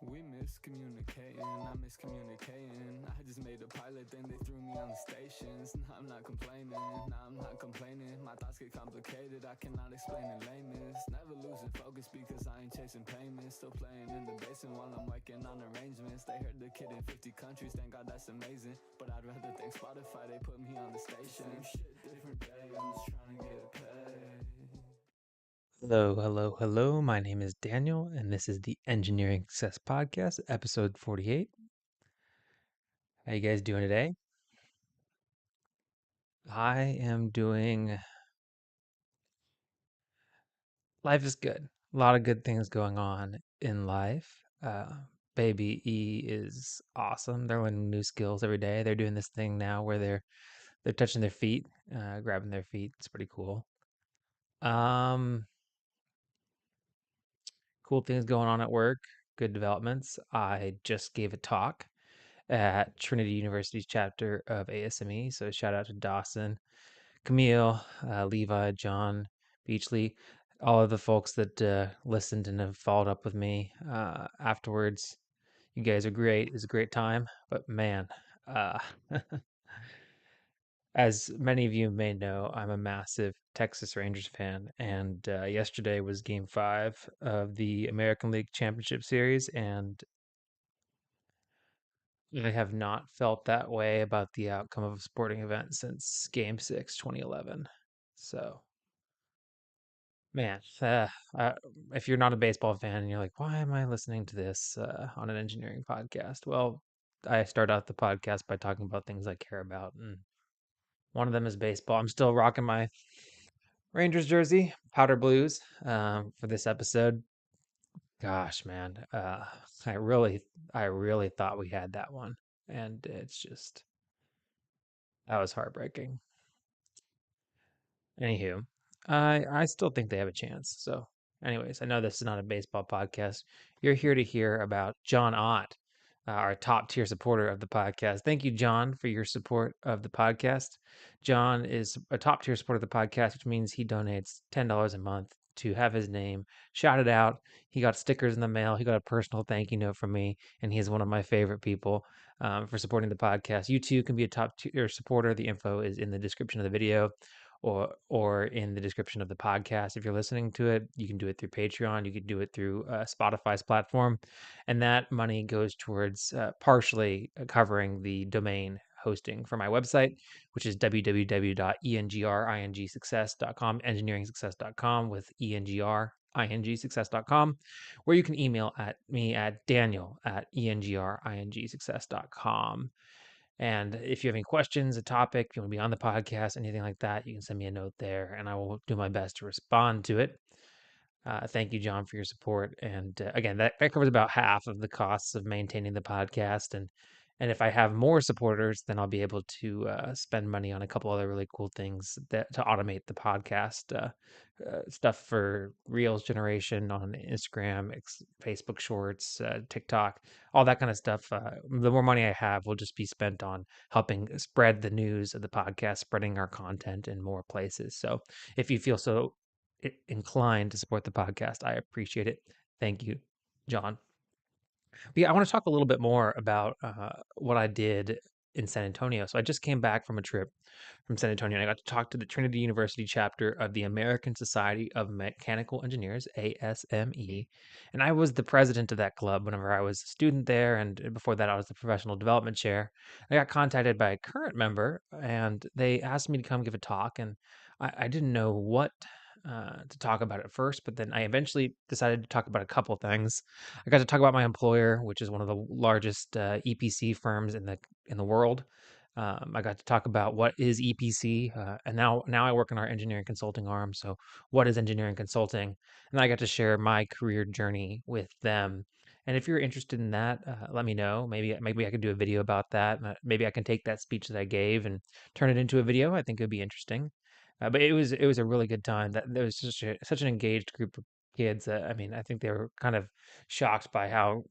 We miscommunicating, I miscommunicating. I just made a pilot, then they threw me on the stations. Nah, I'm not complaining, My thoughts get complicated, I cannot explain in layman's. Never losing focus because I ain't chasing payments. Still playing in the basement while I'm working on arrangements. They heard the kid in 50 countries, thank God that's amazing. But I'd rather thank Spotify, they put me on the station. Same shit, different day, I'm just trying to get paid. Hello, hello, hello. My name is Daniel, and this is the Engineering Success Podcast, episode 48. How you guys doing today? I am doing. Life is good. A lot of good things going on in life. Baby E is awesome. They're learning new skills every day. They're doing this thing now where they're touching their feet, grabbing their feet. It's pretty cool. Um, cool things going on at work. Good developments. I just gave a talk at Trinity University's chapter of ASME. So shout out to Dawson, Camille, Levi, John, Beachley, all of the folks that listened and have followed up with me afterwards. You guys are great. It was a great time. But man, uh, as many of you may know, I'm a massive Texas Rangers fan. And yesterday was game 5 of the American League Championship Series. And I have not felt that way about the outcome of a sporting event since Game 6, 2011. So, man, if you're not a baseball fan and you're like, why am I listening to this on an engineering podcast? Well, I start out the podcast by talking about things I care about, and one of them is baseball. I'm still rocking my Rangers jersey, powder blues, for this episode. Gosh, man, I really thought we had that one, and it's just that was heartbreaking. Anywho, I still think they have a chance. So, anyways, I know this is not a baseball podcast. You're here to hear about John Ott, our top tier supporter of the podcast. Thank you, John, for your support of the podcast. John is a top tier supporter of the podcast, which means he donates $10 a month to have his name shouted out. He got stickers in the mail. He got a personal thank you note from me, and he is one of my favorite people for supporting the podcast. You too can be a top tier supporter. The info is in the description of the video or in the description of the podcast. If you're listening to it, you can do it through Patreon. You can do it through Spotify's platform, and that money goes towards partially covering the domain hosting for my website, which is www.engringsuccess.com, engineeringsuccess.com with engringsuccess.com, where you can email at me at daniel at engringsuccess.com. And if you have any questions, a topic, you want to be on the podcast, anything like that, you can send me a note there and I will do my best to respond to it. Thank you, John, for your support. And again, that covers about half of the costs of maintaining the podcast. And if I have more supporters, then I'll be able to spend money on a couple other really cool things that to automate the podcast stuff for Reels generation on Instagram, Facebook Shorts, TikTok, all that kind of stuff. The more money I have will just be spent on helping spread the news of the podcast, spreading our content in more places. So if you feel so inclined to support the podcast, I appreciate it. Thank you, John. But yeah, I want to talk a little bit more about what I did in San Antonio. So I just came back from a trip from San Antonio, and I got to talk to the Trinity University chapter of the American Society of Mechanical Engineers, ASME. And I was the president of that club whenever I was a student there. And before that, I was the professional development chair. I got contacted by a current member, and they asked me to come give a talk. And I didn't know what to talk about at first, but then I eventually decided to talk about a couple things. I got to talk about my employer, which is one of the largest EPC firms in the world. I got to talk about what is EPC, and now I work in our engineering consulting arm. So, what is engineering consulting? And I got to share my career journey with them. And if you're interested in that, let me know. Maybe I could do a video about that. Maybe I can take that speech that I gave and turn it into a video. I think it would be interesting. But it was a really good time. That there was such an engaged group of kids. I mean, I think they were kind of shocked by how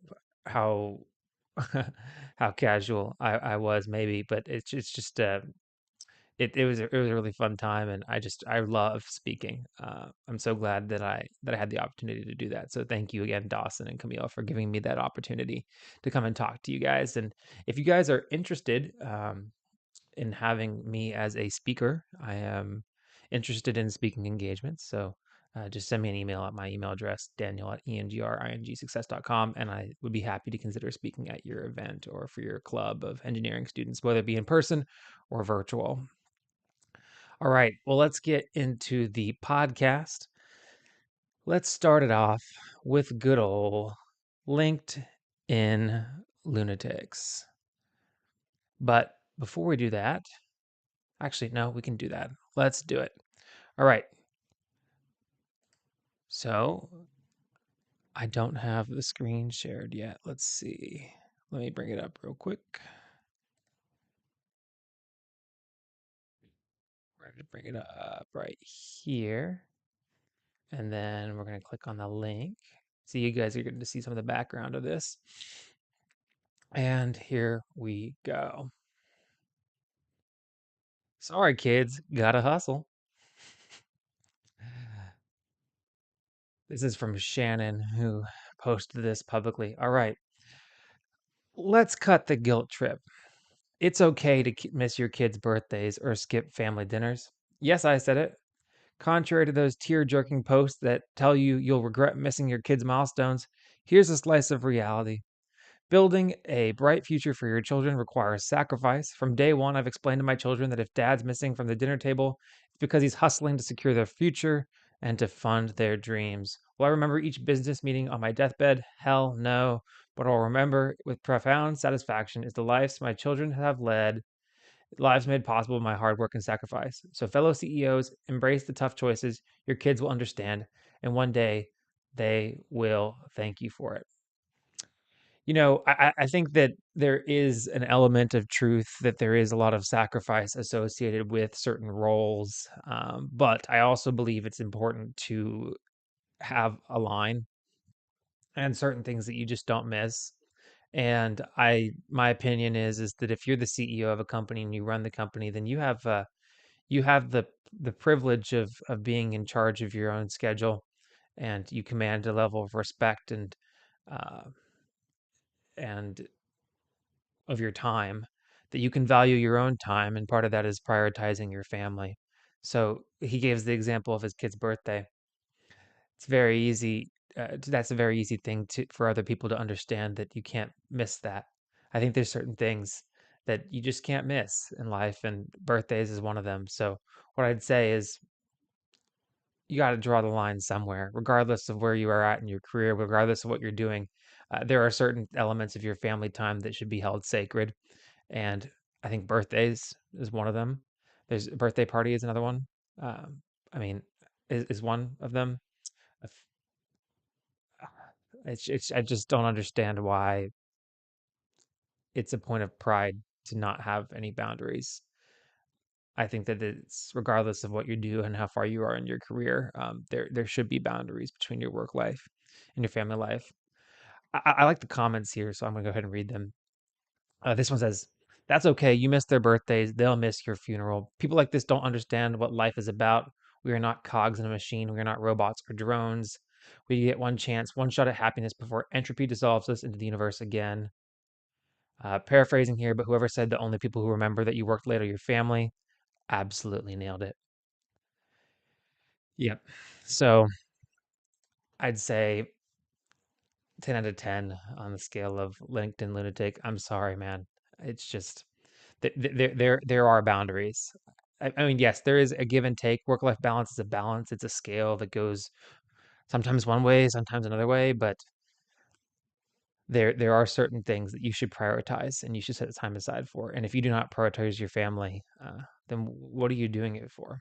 how casual I was maybe, but it's just it was a really fun time, and I love speaking. I'm so glad that I had the opportunity to do that. So thank you again, Dawson and Camille, for giving me that opportunity to come and talk to you guys. And if you guys are interested in having me as a speaker, I am interested in speaking engagements. So just send me an email at my email address, Daniel at ENGineeringsuccess.com, and I would be happy to consider speaking at your event or for your club of engineering students, whether it be in person or virtual. All right, well, let's get into the podcast. Let's start it off with good old LinkedIn lunatics. But before we do that, actually, no, we can do that. Let's do it. All right. So I don't have the screen shared yet. Let's see. Let me bring it up real quick. We're going to bring it up right here. And then we're going to click on the link. So you guys are going to see some of the background of this. And here we go. Sorry, kids, gotta hustle. This is from Shannon, who posted this publicly. All right, let's cut the guilt trip. It's okay to miss your kids' birthdays or skip family dinners. Yes, I said it. Contrary to those tear-jerking posts that tell you you'll regret missing your kids' milestones, here's a slice of reality. Building a bright future for your children requires sacrifice. From day one, I've explained to my children that if dad's missing from the dinner table, it's because he's hustling to secure their future and to fund their dreams. Will I remember each business meeting on my deathbed? Hell no. But I'll remember with profound satisfaction is the lives my children have led, lives made possible by my hard work and sacrifice. So, fellow CEOs, embrace the tough choices. Your kids will understand, and one day they will thank you for it. I think that there is an element of truth that there is a lot of sacrifice associated with certain roles. But I also believe it's important to have a line and certain things that you just don't miss. And my opinion is that if you're the CEO of a company and you run the company, then you have the privilege of being in charge of your own schedule, and you command a level of respect uh, and of your time, that you can value your own time, and part of that is prioritizing your family. So he gives the example of his kid's birthday. It's very easy. That's a very easy thing for other people to understand, that you can't miss that. I think there's certain things that you just can't miss in life, and birthdays is one of them. So what I'd say is you got to draw the line somewhere, regardless of where you are at in your career, regardless of what you're doing. There are certain elements of your family time that should be held sacred, and I think birthdays is one of them. There's a birthday party is another one. Um, I mean, is one of them. I just don't understand why it's a point of pride to not have any boundaries. I think that it's regardless of what you do and how far you are in your career, there should be boundaries between your work life and your family life. I like the comments here, so I'm gonna go ahead and read them. This one says, "That's okay. You missed their birthdays. They'll miss your funeral. People like this don't understand what life is about. We are not cogs in a machine. We are not robots or drones. We get one chance, one shot at happiness before entropy dissolves us into the universe again." Paraphrasing here, but whoever said the only people who remember that you worked late are your family absolutely nailed it. Yep. So I'd say 10 out of 10 on the scale of LinkedIn lunatic. I'm sorry, man. It's just there are boundaries. I mean, yes, there is a give and take. Work-life balance is a balance. It's a scale that goes sometimes one way, sometimes another way, but there are certain things that you should prioritize and you should set time aside for. And if you do not prioritize your family, then what are you doing it for?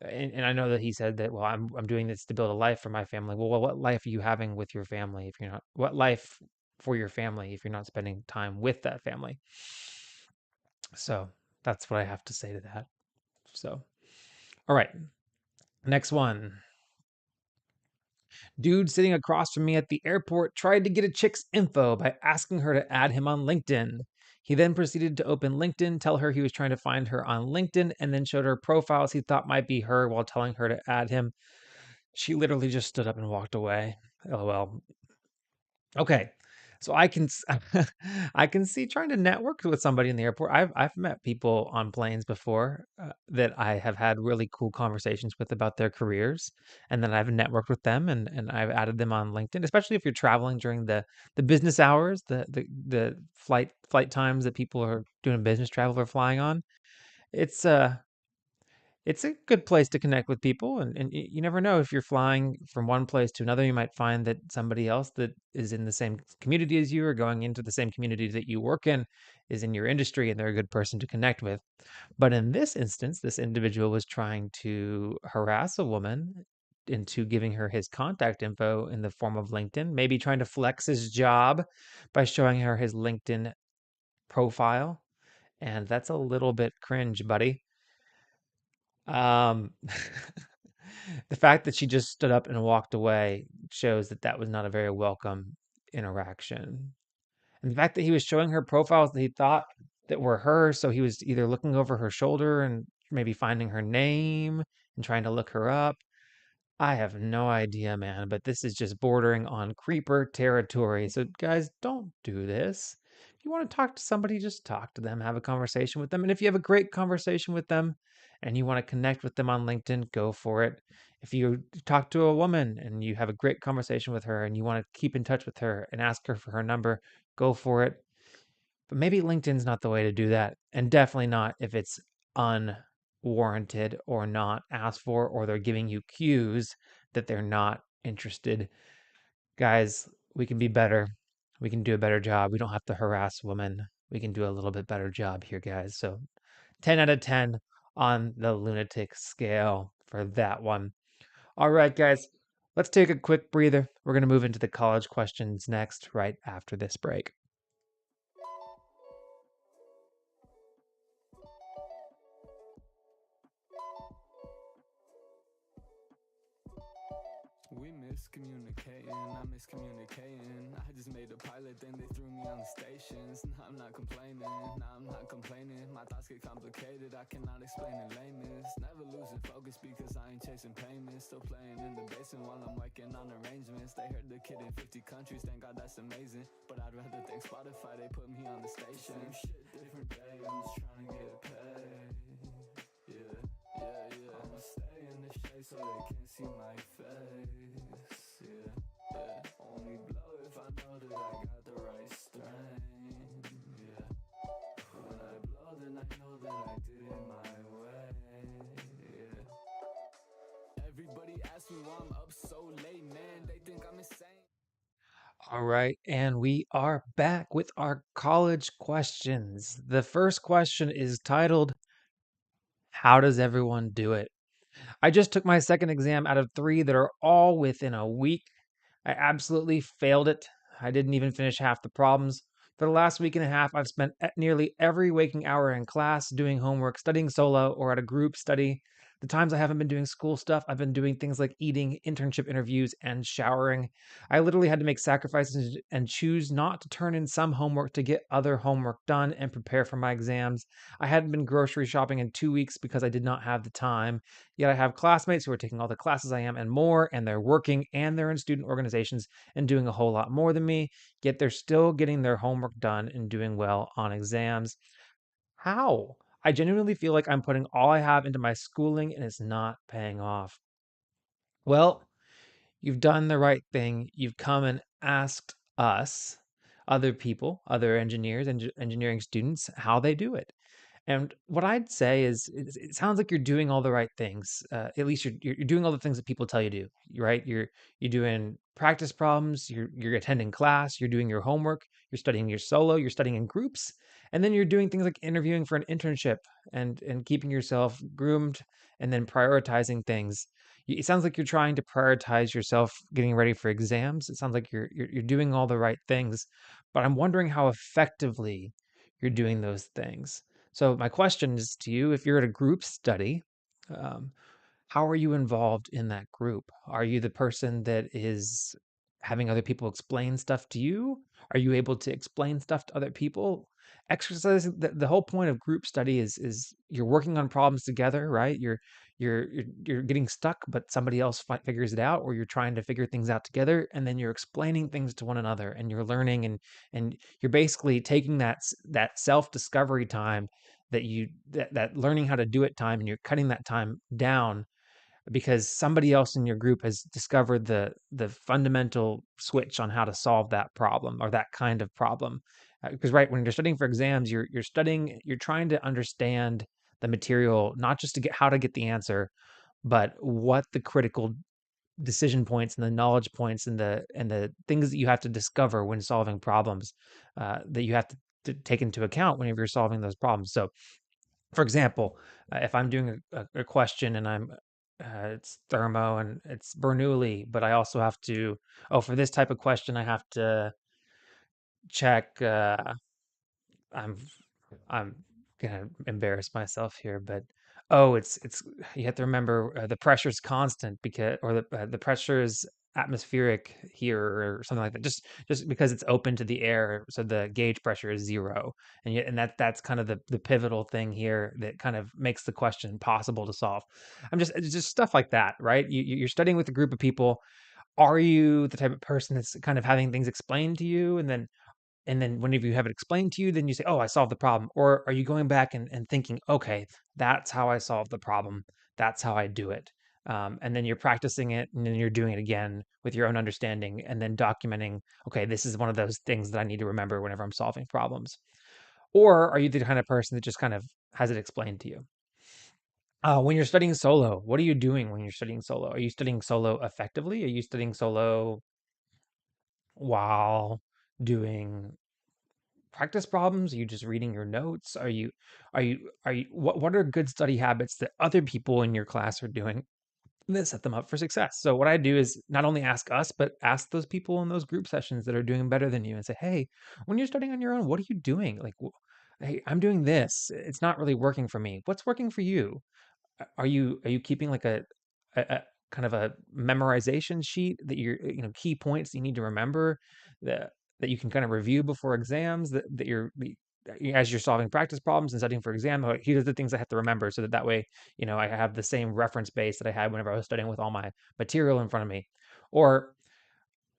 And I know that he said that, well, I'm doing this to build a life for my family. Well, what life are you having with your family if you're not? What life for your family if you're not spending time with that family? So that's what I have to say to that. So, all right, next one. Dude sitting across from me at the airport tried to get a chick's info by asking her to add him on LinkedIn. He then proceeded to open LinkedIn, tell her he was trying to find her on LinkedIn, and then showed her profiles he thought might be her while telling her to add him. She literally just stood up and walked away. LOL. Okay. So I can see trying to network with somebody in the airport. I've met people on planes before that I have had really cool conversations with about their careers, and then I've networked with them and I've added them on LinkedIn, especially if you're traveling during the business hours, the flight times that people are doing business travel or flying on. It's it's a good place to connect with people, and you never know if you're flying from one place to another, you might find that somebody else that is in the same community as you or going into the same community that you work in is in your industry and they're a good person to connect with. But in this instance, this individual was trying to harass a woman into giving her his contact info in the form of LinkedIn, maybe trying to flex his job by showing her his LinkedIn profile. And that's a little bit cringe, buddy. Um, the fact that she just stood up and walked away shows that that was not a very welcome interaction. And the fact that he was showing her profiles that he thought that were her, so he was either looking over her shoulder and maybe finding her name and trying to look her up. I have no idea, man, but this is just bordering on creeper territory. So, guys, don't do this. If you want to talk to somebody, just talk to them, have a conversation with them. And if you have a great conversation with them and you want to connect with them on LinkedIn, go for it. If you talk to a woman and you have a great conversation with her and you want to keep in touch with her and ask her for her number, go for it. But maybe LinkedIn's not the way to do that. And definitely not if it's unwarranted or not asked for, or they're giving you cues that they're not interested. Guys, we can be better. We can do a better job. We don't have to harass women. We can do a little bit better job here, guys. So 10 out of 10 on the lunatic scale for that one. All right, guys, let's take a quick breather. We're going to move into the college questions next, right after this break. We miscommunicating, I miscommunicating. I just made a pilot, then they threw me on the stations. Nah, I'm not complaining, nah, I'm not complaining. My thoughts get complicated, I cannot explain in lameness. Never losing focus because I ain't chasing payments. Still playing in the basement while I'm working on arrangements. They heard the kid in 50 countries, thank God that's amazing. But I'd rather thank Spotify, they put me on the station. Same shit, different day, I'm just trying to get paid. Yeah, I'ma stay in the shade so they can't see my face. Yeah. Only blow if I know that I got the right strain. Yeah. When I blow, then I know that I did it my way. Yeah. Everybody asks me why I'm up so late, man. They think I'm insane. All right, and we are back with our college questions. The first question is titled, How does everyone do it? I just took my second exam out of three that are all within a week. I absolutely failed it. I didn't even finish half the problems. For the last week and a half, I've spent nearly every waking hour in class doing homework, studying solo, or at a group study. The times I haven't been doing school stuff, I've been doing things like eating, internship interviews, and showering. I literally had to make sacrifices and choose not to turn in some homework to get other homework done and prepare for my exams. I hadn't been grocery shopping in 2 weeks because I did not have the time. Yet I have classmates who are taking all the classes I am and more, and they're working and they're in student organizations and doing a whole lot more than me, yet they're still getting their homework done and doing well on exams. How? I genuinely feel like I'm putting all I have into my schooling and it's not paying off. Well, you've done the right thing. You've come and asked us, other people, other engineers, engineering students, how they do it. And what I'd say is, it sounds like you're doing all the right things. At least you're doing all the things that people tell you to do, right? You're doing practice problems. You're attending class. You're doing your homework. You're studying your solo. You're studying in groups, and then you're doing things like interviewing for an internship and keeping yourself groomed, and then prioritizing things. It sounds like you're trying to prioritize yourself getting ready for exams. It sounds like you're doing all the right things, but I'm wondering how effectively you're doing those things. So my question is to you, if you're at a group study, um, how are you involved in that group? Are you the person that is having other people explain stuff to you? Are you able to explain stuff to other people? exercise, the whole point of group study is you're working on problems together, right? You're getting stuck, but somebody else figures it out, or you're trying to figure things out together, and then you're explaining things to one another, and you're learning, and you're basically taking that self-discovery time that learning how to do it time, and you're cutting that time down because somebody else in your group has discovered the fundamental switch on how to solve that problem or that kind of problem. Because right when you're studying for exams, you're trying to understand the material, not just to get how to get the answer, but what the critical decision points and the knowledge points and the things that you have to discover when solving problems, that you have to take into account whenever you're solving those problems. So for example, if I'm doing a question and it's thermo and it's Bernoulli, but I also have to, oh, for this type of question, I have to check. I'm I'm gonna embarrass myself here, but oh, it's you have to remember the pressure's constant because or the pressure is atmospheric here or something like that. Just because it's open to the air, so the gauge pressure is zero, and yet and that's kind of the pivotal thing here that kind of makes the question possible to solve. It's just stuff like that, right? You're studying with a group of people. Are you the type of person that's kind of having things explained to you, and then whenever you have it explained to you, then you say, oh, I solved the problem? Or are you going back and thinking, okay, that's how I solved the problem. That's how I do it. And then you're practicing it and then you're doing it again with your own understanding and then documenting, okay, this is one of those things that I need to remember whenever I'm solving problems. Or are you the kind of person that just kind of has it explained to you? When you're studying solo, what are you doing when you're studying solo? Are you studying solo effectively? Are you studying solo while doing practice problems? Are you just reading your notes? What are good study habits that other people in your class are doing that set them up for success? So what I do is not only ask us, but ask those people in those group sessions that are doing better than you and say, hey, when you're studying on your own, what are you doing? Like, hey, I'm doing this. It's not really working for me. What's working for you? Are you keeping like a kind of a memorization sheet that key points you need to remember that that you can kind of review before exams as you're solving practice problems and studying for exam, here are the things I have to remember so that way, I have the same reference base that I had whenever I was studying with all my material in front of me. Or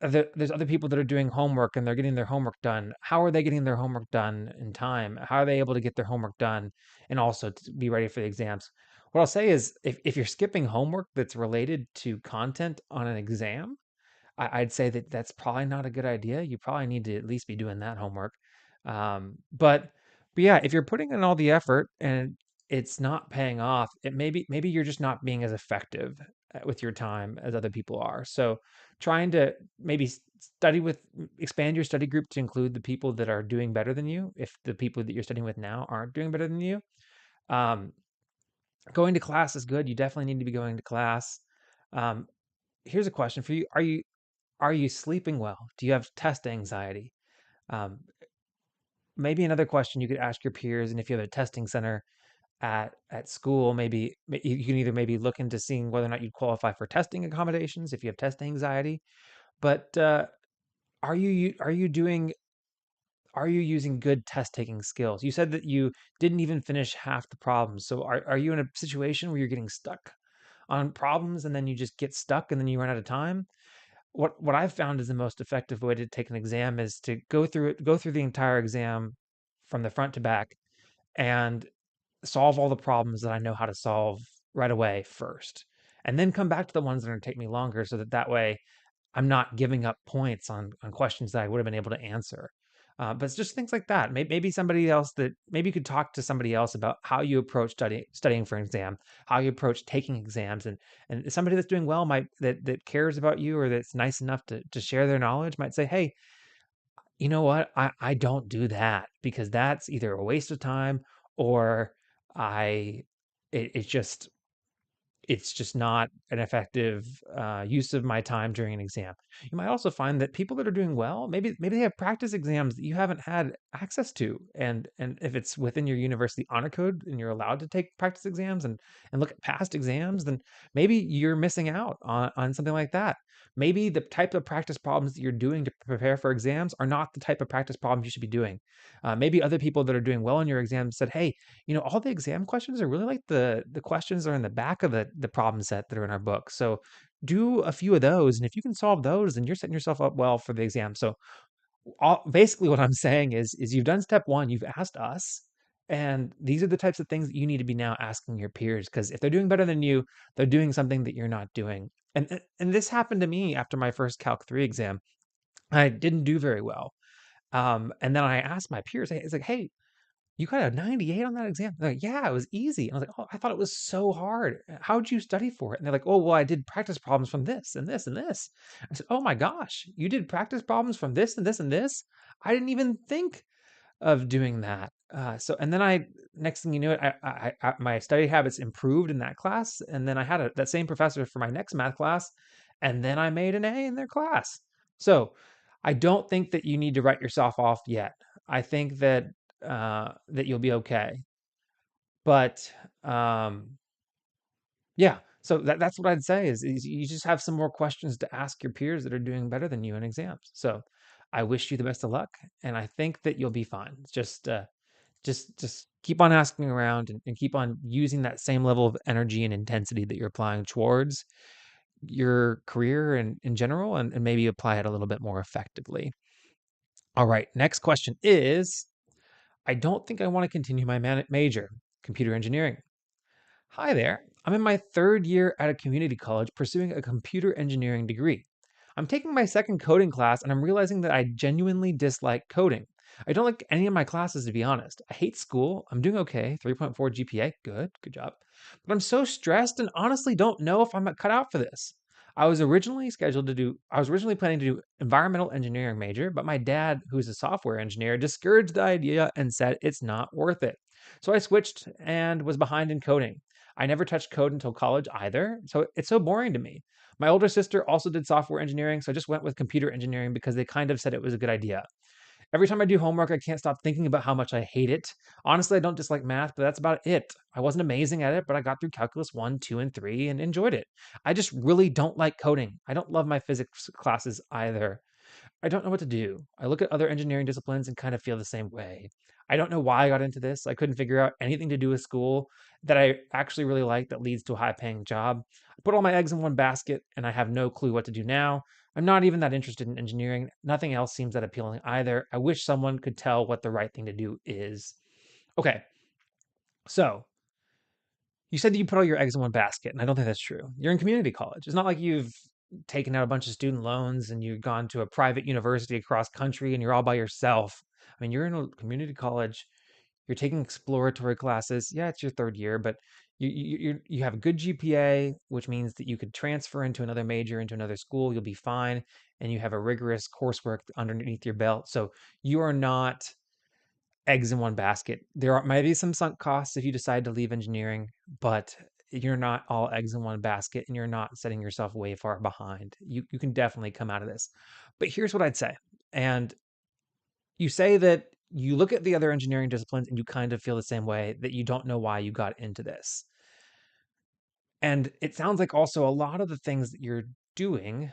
there's other people that are doing homework and they're getting their homework done. How are they getting their homework done in time? How are they able to get their homework done and also to be ready for the exams? What I'll say is if you're skipping homework that's related to content on an exam, I'd say that that's probably not a good idea. You probably need to at least be doing that homework. But yeah, if you're putting in all the effort and it's not paying off, maybe you're just not being as effective with your time as other people are. So trying to maybe expand your study group to include the people that are doing better than you, if the people that you're studying with now aren't doing better than you. Um, Going to class is good. You definitely need to be going to class. Um, Here's a question for you. Are you sleeping well? Do you have test anxiety? Um, Maybe another question you could ask your peers, and if you have a testing center at school, maybe you can either maybe look into seeing whether or not you'd qualify for testing accommodations if you have test anxiety. But are you doing are you using good test taking skills? You said that you didn't even finish half the problems. So are you in a situation where you're getting stuck on problems and then you just get stuck and then you run out of time? What I've found is the most effective way to take an exam is to go through the entire exam from the front to back and solve all the problems that I know how to solve right away first, and then come back to the ones that are going to take me longer, so that way I'm not giving up points on questions that I would have been able to answer. But it's just things like that. Maybe somebody else that maybe you could talk to somebody else about how you approach studying for an exam, how you approach taking exams, and somebody that's doing well might that cares about you or that's nice enough to share their knowledge might say, hey, you know what? I don't do that because that's either a waste of time or I it's just it's just not an effective use of my time during an exam. You might also find that people that are doing well, maybe they have practice exams that you haven't had access to, and if it's within your university honor code and you're allowed to take practice exams and look at past exams, then maybe you're missing out on something like that. Maybe the type of practice problems that you're doing to prepare for exams are not the type of practice problems you should be doing. Maybe other people that are doing well in your exam said, "Hey, all the exam questions are really like the questions are in the back of the problem set that are in our book. So do a few of those, and if you can solve those, then you're setting yourself up well for the exam." So basically, what I'm saying is you've done step one, you've asked us, and these are the types of things that you need to be now asking your peers, because if they're doing better than you, they're doing something that you're not doing. And this happened to me after my first Calc 3 exam. I didn't do very well. And then I asked my peers, it's like, "Hey, you got a 98 on that exam?" They're like, "Yeah, it was easy." And I was like, "Oh, I thought it was so hard. How'd you study for it?" And they're like, "Oh, well, I did practice problems from this and this and this." I said, "Oh my gosh, you did practice problems from this and this and this? I didn't even think of doing that." And then next thing you knew, my study habits improved in that class. And then I had that same professor for my next math class. And then I made an A in their class. So I don't think that you need to write yourself off yet. I think that you'll be okay. But yeah, so that's what I'd say is you just have some more questions to ask your peers that are doing better than you in exams. So I wish you the best of luck, and I think that you'll be fine. Just keep on asking around and keep on using that same level of energy and intensity that you're applying towards your career and in general, and maybe apply it a little bit more effectively. All right, next question is, I don't think I want to continue my major, computer engineering. Hi there. I'm in my third year at a community college pursuing a computer engineering degree. I'm taking my second coding class and I'm realizing that I genuinely dislike coding. I don't like any of my classes, to be honest. I hate school. I'm doing okay, 3.4 GPA. Good job. But I'm so stressed and honestly don't know if I'm cut out for this. I was originally planning to do environmental engineering major, but my dad, who's a software engineer, discouraged the idea and said it's not worth it. So I switched and was behind in coding. I never touched code until college either, so it's so boring to me. My older sister also did software engineering, so I just went with computer engineering because they kind of said it was a good idea. Every time I do homework, I can't stop thinking about how much I hate it. Honestly, I don't dislike math, but that's about it. I wasn't amazing at it, but I got through calculus 1, 2, and 3 and enjoyed it. I just really don't like coding. I don't love my physics classes either. I don't know what to do. I look at other engineering disciplines and kind of feel the same way. I don't know why I got into this. I couldn't figure out anything to do with school that I actually really like that leads to a high paying job. I put all my eggs in one basket and I have no clue what to do now. I'm not even that interested in engineering. Nothing else seems that appealing either. I wish someone could tell what the right thing to do is. Okay, so you said that you put all your eggs in one basket, and I don't think that's true. You're in community college. It's not like you've taken out a bunch of student loans and you've gone to a private university across country and you're all by yourself. I mean, you're in a community college. You're taking exploratory classes. Yeah, it's your third year, but you have a good GPA, which means that you could transfer into another major, into another school. You'll be fine, and you have a rigorous coursework underneath your belt. So you are not eggs in one basket. There might be some sunk costs if you decide to leave engineering, but you're not all eggs in one basket and you're not setting yourself way far behind. You can definitely come out of this. But here's what I'd say. And you say that you look at the other engineering disciplines and you kind of feel the same way, that you don't know why you got into this. And it sounds like also a lot of the things that you're doing,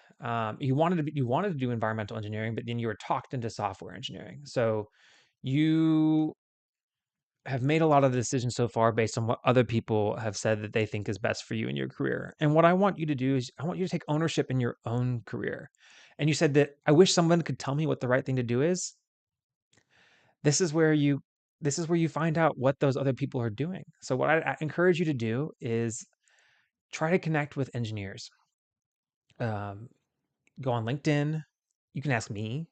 you wanted to do environmental engineering, but then you were talked into software engineering. So you have made a lot of the decisions so far based on what other people have said that they think is best for you in your career. And what I want you to do is I want you to take ownership in your own career. And you said that I wish someone could tell me what the right thing to do is. This is where you find out what those other people are doing. So what I encourage you to do is try to connect with engineers. Um, Go on LinkedIn. You can ask me,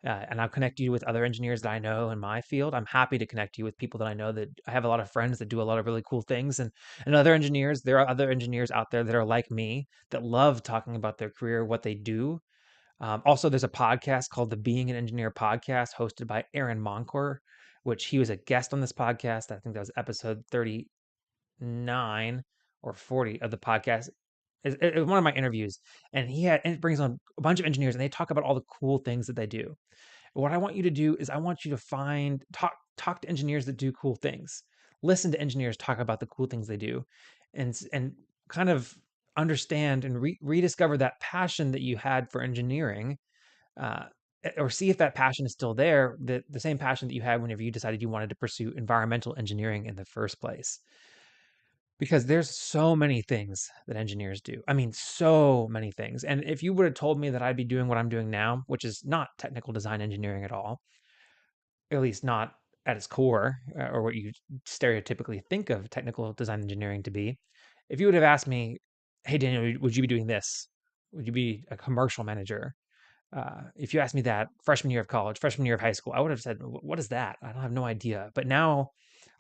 and I'll connect you with other engineers that I know in my field. I'm happy to connect you with people that I know, that I have a lot of friends that do a lot of really cool things, and other engineers. There are other engineers out there that are like me that love talking about their career, what they do. Also, there's a podcast called the Being an Engineer podcast, hosted by Aaron Moncor, which he was a guest on this podcast. I think that was episode 39, or 40 of the podcast. Is one of my interviews, and it brings on a bunch of engineers, and they talk about all the cool things that they do. What I want you to do is I want you to talk to engineers that do cool things. Listen to engineers talk about the cool things they do, and kind of understand and rediscover that passion that you had for engineering, uh, or see if that passion is still there, the same passion that you had whenever you decided you wanted to pursue environmental engineering in the first place. Because there's so many things that engineers do. I mean, so many things. And if you would have told me that I'd be doing what I'm doing now, which is not technical design engineering at all, at least not at its core, or what you stereotypically think of technical design engineering to be, if you would have asked me, "Hey, Daniel, would you be doing this? Would you be a commercial manager?" If you asked me that freshman year of college, freshman year of high school, I would have said, "What is that? I don't have no idea." But now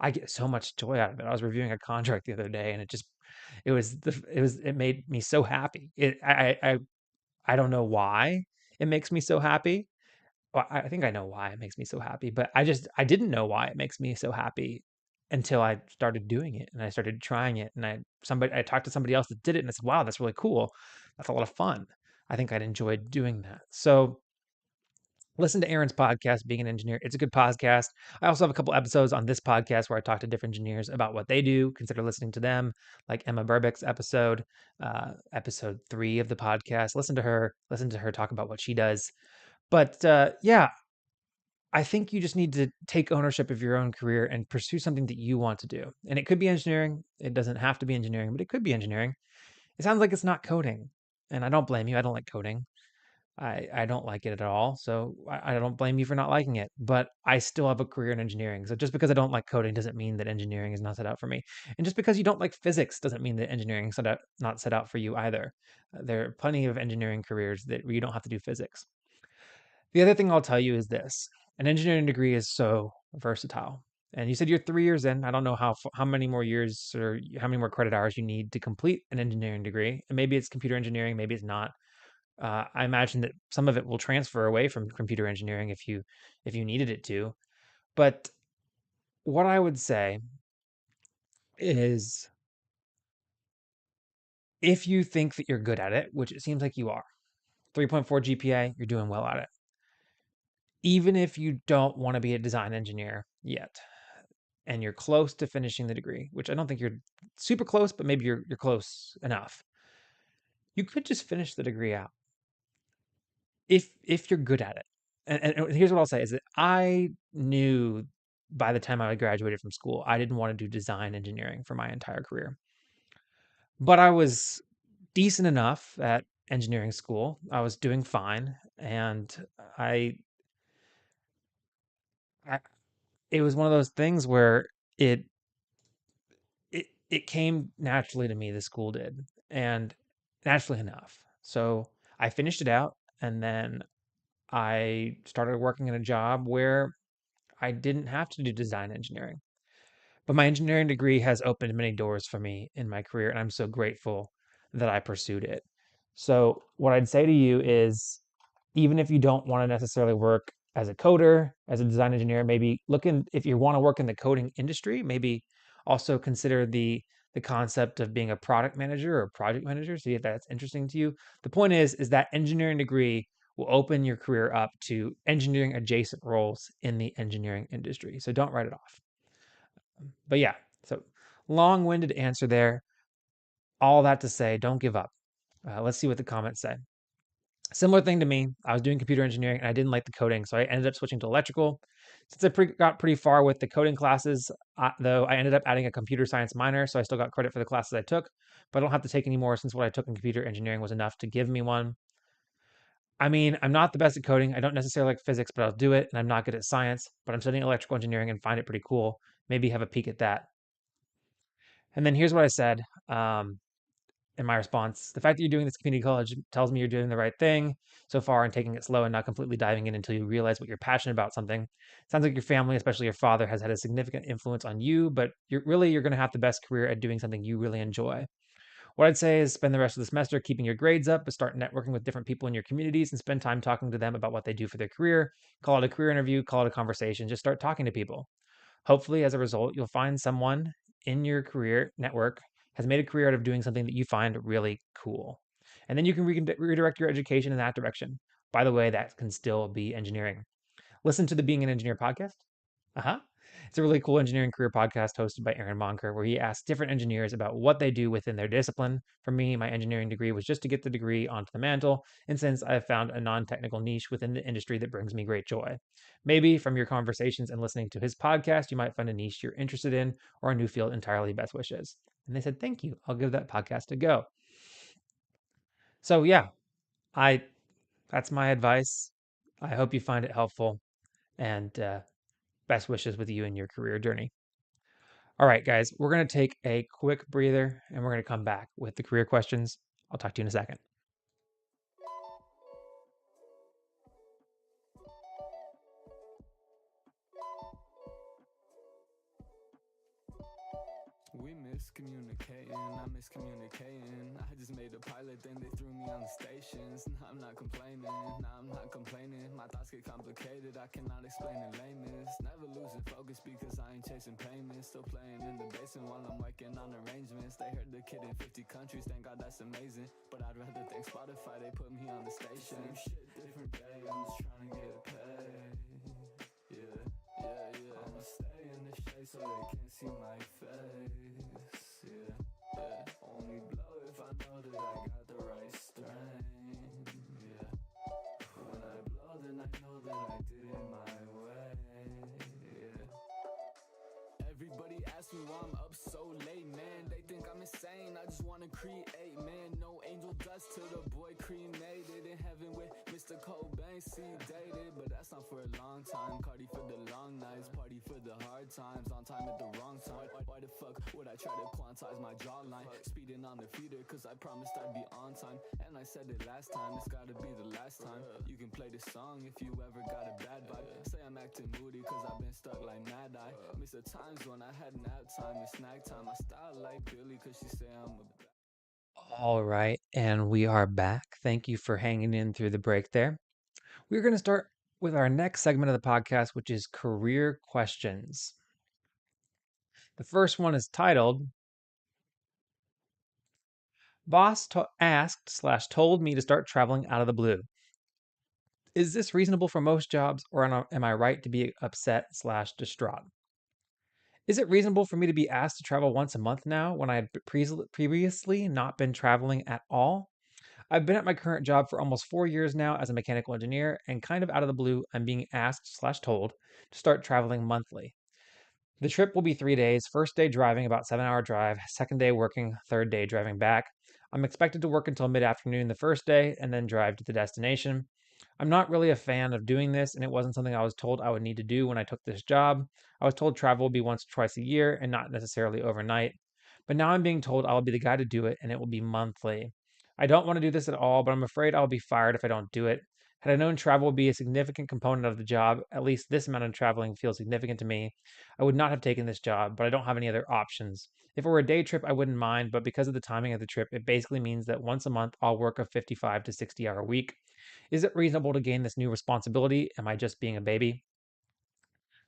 I get so much joy out of it. I was reviewing a contract the other day, and it made me so happy. I don't know why it makes me so happy. Well, I think I know why it makes me so happy, but I didn't know why it makes me so happy until I started doing it and I started trying it, and I talked to somebody else that did it, and I said, "Wow, that's really cool. That's a lot of fun. I think I'd enjoy doing that." So listen to Aaron's podcast, Being an Engineer. It's a good podcast. I also have a couple episodes on this podcast where I talk to different engineers about what they do. Consider listening to them, like Emma Burbick's episode 3 of the podcast. Listen to her talk about what she does. But yeah, I think you just need to take ownership of your own career and pursue something that you want to do. And it could be engineering. It doesn't have to be engineering, but it could be engineering. It sounds like it's not coding. And I don't blame you. I don't like coding. I don't like it at all. So I don't blame you for not liking it. But I still have a career in engineering. So just because I don't like coding doesn't mean that engineering is not set out for me. And just because you don't like physics doesn't mean that engineering is not set out for you either. There are plenty of engineering careers where you don't have to do physics. The other thing I'll tell you is this: an engineering degree is so versatile. And you said you're 3 years in. I don't know how many more years or how many more credit hours you need to complete an engineering degree. And maybe it's computer engineering, maybe it's not. I imagine that some of it will transfer away from computer engineering if you needed it to. But what I would say is, if you think that you're good at it, which it seems like you are, 3.4 GPA, you're doing well at it. Even if you don't want to be a design engineer yet, and you're close to finishing the degree, which I don't think you're super close, but maybe you're close enough. You could just finish the degree out if you're good at it. And here's what I'll say is that I knew by the time I graduated from school, I didn't want to do design engineering for my entire career. But I was decent enough at engineering school. I was doing fine, and I, I it was one of those things where it it came naturally to me, the school did, and naturally enough. So I finished it out, and then I started working in a job where I didn't have to do design engineering. But my engineering degree has opened many doors for me in my career, and I'm so grateful that I pursued it. So, what I'd say to you is, even if you don't want to necessarily work as a coder, as a design engineer, maybe if you want to work in the coding industry, maybe also consider the concept of being a product manager or project manager. See if that's interesting to you. The point is that engineering degree will open your career up to engineering adjacent roles in the engineering industry. So don't write it off. But yeah, so long-winded answer there. All that to say, don't give up. Let's see what the comments say. Similar thing to me. I was doing computer engineering and I didn't like the coding, so I ended up switching to electrical. Since I got pretty far with the coding classes, though, I ended up adding a computer science minor, so I still got credit for the classes I took, but I don't have to take any more since what I took in computer engineering was enough to give me one. I mean, I'm not the best at coding. I don't necessarily like physics, but I'll do it, and I'm not good at science, but I'm studying electrical engineering and find it pretty cool. Maybe have a peek at that. And then here's what I said in my response: the fact that you're doing this community college tells me you're doing the right thing so far and taking it slow and not completely diving in until you realize what you're passionate about something. Sounds like your family, especially your father, has had a significant influence on you, but you're going to have the best career at doing something you really enjoy. What I'd say is spend the rest of the semester keeping your grades up, but start networking with different people in your communities and spend time talking to them about what they do for their career. Call it a career interview, call it a conversation. Just start talking to people. Hopefully, as a result, you'll find someone in your career network has made a career out of doing something that you find really cool. And then you can redirect your education in that direction. By the way, that can still be engineering. Listen to the Being an Engineer podcast. Uh-huh. It's a really cool engineering career podcast hosted by Aaron Monker, where he asks different engineers about what they do within their discipline. For me, my engineering degree was just to get the degree onto the mantle, and since I've found a non-technical niche within the industry that brings me great joy. Maybe from your conversations and listening to his podcast, you might find a niche you're interested in or a new field entirely. Best wishes. And they said, thank you. I'll give that podcast a go. So yeah, I that's my advice. I hope you find it helpful, and best wishes with you in your career journey. All right, guys, we're going to take a quick breather and we're going to come back with the career questions. I'll talk to you in a second. We miscommunicating, I miscommunicating. I just made a pilot, then they threw me on the stations. Nah, I'm not complaining, nah, I'm not complaining. My thoughts get complicated, I cannot explain in layman's. Never losing focus because I ain't chasing payments. Still playing in the basement while I'm working on arrangements. They heard the kid in 50 countries, thank God that's amazing. But I'd rather thank Spotify, they put me on the station. Same shit, different day, I'm just trying to get paid. Yeah, I'ma stay in the shade so they can't see my face. Yeah, only blow if I know that I got the right strain. Yeah, when I blow then I know that I did it my way. Yeah. Everybody asks me why I'm up so late, man. They think I'm insane, I just wanna create, man. No angel dust till the boy cremated. In heaven with Mr. Cobain, see dated. But that's not for a long time. Cardi for the long nights, party for the hard times. On time at the wrong time. Why the fuck would I try to quantize my jawline? Speeding on the feeder, cause I promised I'd be on time. And I said it last time, it's gotta be the last time. You can play this song if you ever got a bad vibe. Say I'm acting moody cause I've been stuck like Mad Eye. Miss the times when I had nap time and snack time. I style like Billy cause she say I'm a All right, and we are back. Thank you for hanging in through the break there. We're going to start with our next segment of the podcast, which is career questions. The first one is titled Boss asked slash told me to start traveling out of the blue. Is this reasonable for most jobs, or am I right to be upset slash distraught? Is it reasonable for me to be asked to travel once a month now when I had previously not been traveling at all? I've been at my current job for almost 4 years now as a mechanical engineer, and kind of out of the blue, I'm being asked slash told to start traveling monthly. The trip will be 3 days. First day driving, about 7 hour drive. Second day working, third day driving back. I'm expected to work until mid-afternoon the first day and then drive to the destination. I'm not really a fan of doing this, and it wasn't something I was told I would need to do when I took this job. I was told travel will be once or twice a year and not necessarily overnight. But now I'm being told I'll be the guy to do it and it will be monthly. I don't want to do this at all, but I'm afraid I'll be fired if I don't do it. Had I known travel would be a significant component of the job, at least this amount of traveling feels significant to me, I would not have taken this job, but I don't have any other options. If it were a day trip, I wouldn't mind, but because of the timing of the trip, it basically means that once a month I'll work a 55 to 60 hour week. Is it reasonable to gain this new responsibility? Am I just being a baby?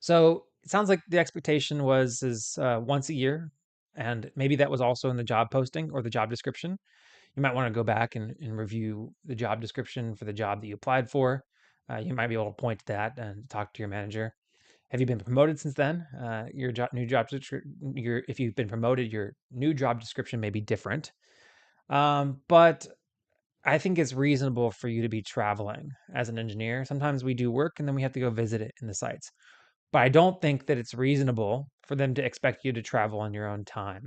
So it sounds like the expectation is once a year, and maybe that was also in the job posting or the job description. You might want to go back and review the job description for the job that you applied for. You might be able to point to that and talk to your manager. Have you been promoted since then? New job if you've been promoted, your new job description may be different. But I think it's reasonable for you to be traveling as an engineer. Sometimes we do work and then we have to go visit it in the sites. But I don't think that it's reasonable for them to expect you to travel on your own time.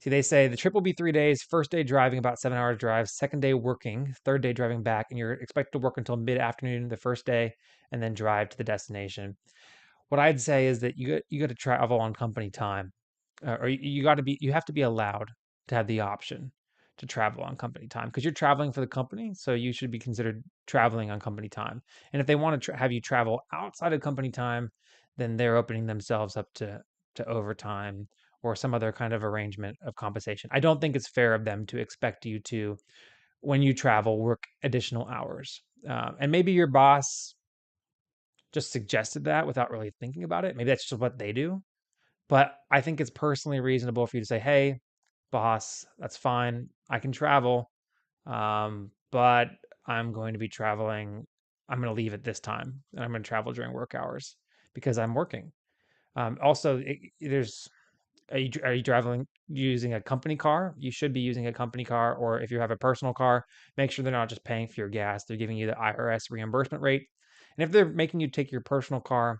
See, they say the trip will be 3 days. First day driving, about 7 hours drive. Second day working. Third day driving back, and you're expected to work until mid-afternoon the first day, and then drive to the destination. What I'd say is that you got to travel on company time, or you have to be allowed to have the option to travel on company time because you're traveling for the company, so you should be considered traveling on company time. And if they want to have you travel outside of company time, then they're opening themselves up to overtime or some other kind of arrangement of compensation. I don't think it's fair of them to expect you to, when you travel, work additional hours. And maybe your boss just suggested that without really thinking about it. Maybe that's just what they do. But I think it's personally reasonable for you to say, hey, boss, that's fine. I can travel, but I'm going to be traveling. I'm going to leave at this time, and I'm going to travel during work hours because I'm working. Also, there's are you traveling using a company car? You should be using a company car, or if you have a personal car, make sure they're not just paying for your gas. They're giving you the IRS reimbursement rate. And if they're making you take your personal car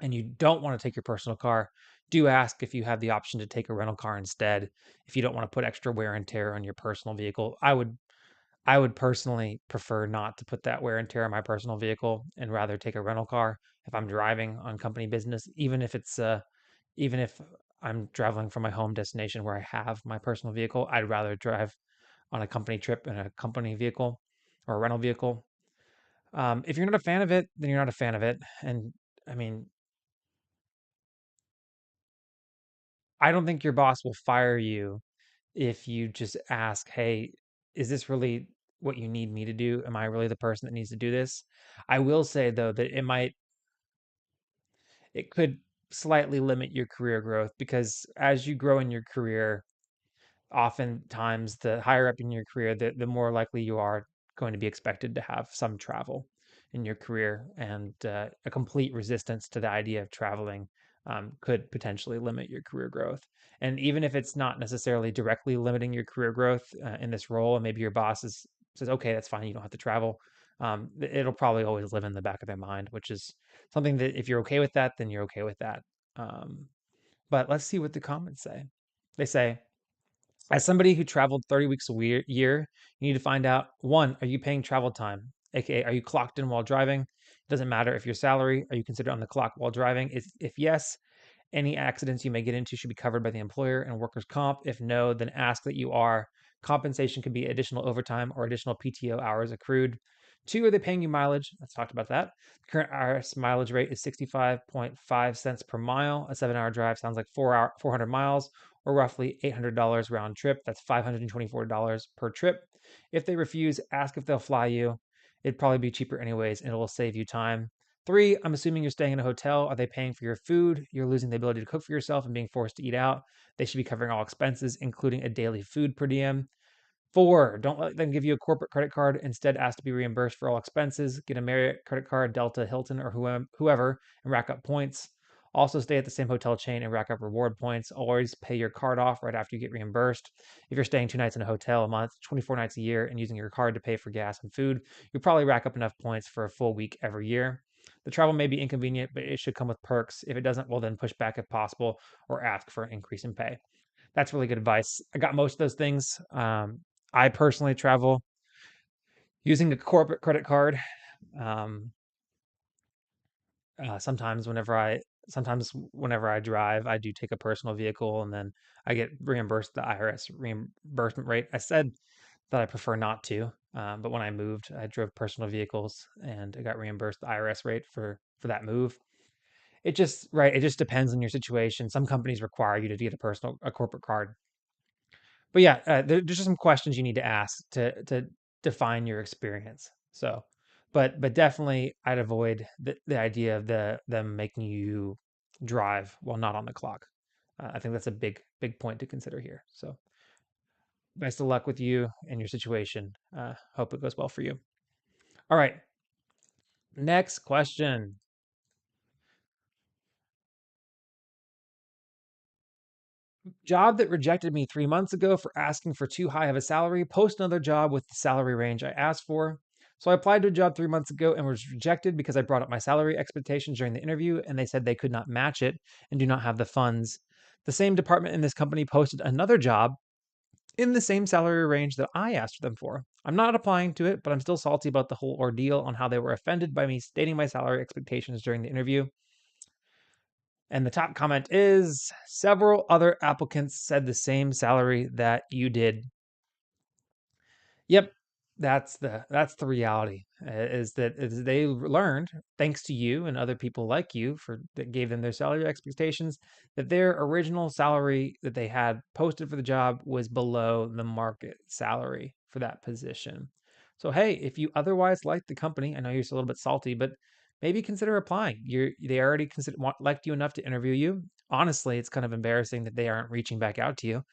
and you don't want to take your personal car, do ask if you have the option to take a rental car instead. If you don't want to put extra wear and tear on your personal vehicle, I would personally prefer not to put that wear and tear on my personal vehicle and rather take a rental car if I'm driving on company business, even if I'm traveling from my home destination where I have my personal vehicle. I'd rather drive on a company trip in a company vehicle or a rental vehicle. If you're not a fan of it, then you're not a fan of it. And I mean, I don't think your boss will fire you if you just ask, "Hey, is this really what you need me to do? Am I really the person that needs to do this?" I will say though that it could slightly limit your career growth because as you grow in your career, oftentimes the higher up in your career, the more likely you are going to be expected to have some travel in your career, and a complete resistance to the idea of traveling could potentially limit your career growth. And even if it's not necessarily directly limiting your career growth in this role, and maybe your boss says, "Okay, that's fine, you don't have to travel." It'll probably always live in the back of their mind, which is something that if you're okay with that, then you're okay with that. Um, but let's see what the comments say. They say, as somebody who traveled 30 weeks a year, you need to find out one, are you paying travel time? AKA, are you clocked in while driving? It doesn't matter if your salary, are you considered on the clock while driving? If yes, any accidents you may get into should be covered by the employer and workers' comp. If no, then ask that you are. Compensation could be additional overtime or additional PTO hours accrued. Two, are they paying you mileage? Let's talk about that. The current IRS mileage rate is 65.5 cents per mile. A 7-hour drive sounds like 400 miles, or roughly $800 round trip. That's $524 per trip. If they refuse, ask if they'll fly you. It'd probably be cheaper anyways, and it will save you time. Three, I'm assuming you're staying in a hotel. Are they paying for your food? You're losing the ability to cook for yourself and being forced to eat out. They should be covering all expenses, including a daily food per diem. Four, don't let them give you a corporate credit card. Instead, ask to be reimbursed for all expenses. Get a Marriott credit card, Delta, Hilton, or whoever, and rack up points. Also, stay at the same hotel chain and rack up reward points. Always pay your card off right after you get reimbursed. If you're staying 2 nights in a hotel a month, 24 nights a year, and using your card to pay for gas and food, you'll probably rack up enough points for a full week every year. The travel may be inconvenient, but it should come with perks. If it doesn't, well, then push back if possible or ask for an increase in pay. That's really good advice. I got most of those things. I personally travel using a corporate credit card. Um, sometimes whenever I drive, I do take a personal vehicle, and then I get reimbursed the IRS reimbursement rate. I said that I prefer not to, but when I moved, I drove personal vehicles, and I got reimbursed the IRS rate for that move. It just depends on your situation. Some companies require you to get a corporate card. But yeah, there's just some questions you need to ask to define your experience. So, but definitely, I'd avoid the idea of them making you drive while not on the clock. I think that's a big point to consider here. So, best of luck with you and your situation. Hope it goes well for you. All right, next question. Job that rejected me 3 months ago for asking for too high of a salary. Post another job with the salary range I asked for. So I applied to a job 3 months ago and was rejected because I brought up my salary expectations during the interview, and they said they could not match it and do not have the funds. The same department in this company posted another job in the same salary range that I asked them for. I'm not applying to it, but I'm still salty about the whole ordeal on how they were offended by me stating my salary expectations during the interview. And the top comment is, several other applicants said the same salary that you did. Yep, that's the reality. Is they learned, thanks to you and other people like you for that gave them their salary expectations, that their original salary that they had posted for the job was below the market salary for that position. So hey, if you otherwise like the company, I know you're still a little bit salty, but maybe consider applying. They already liked you enough to interview you. Honestly, it's kind of embarrassing that they aren't reaching back out to you.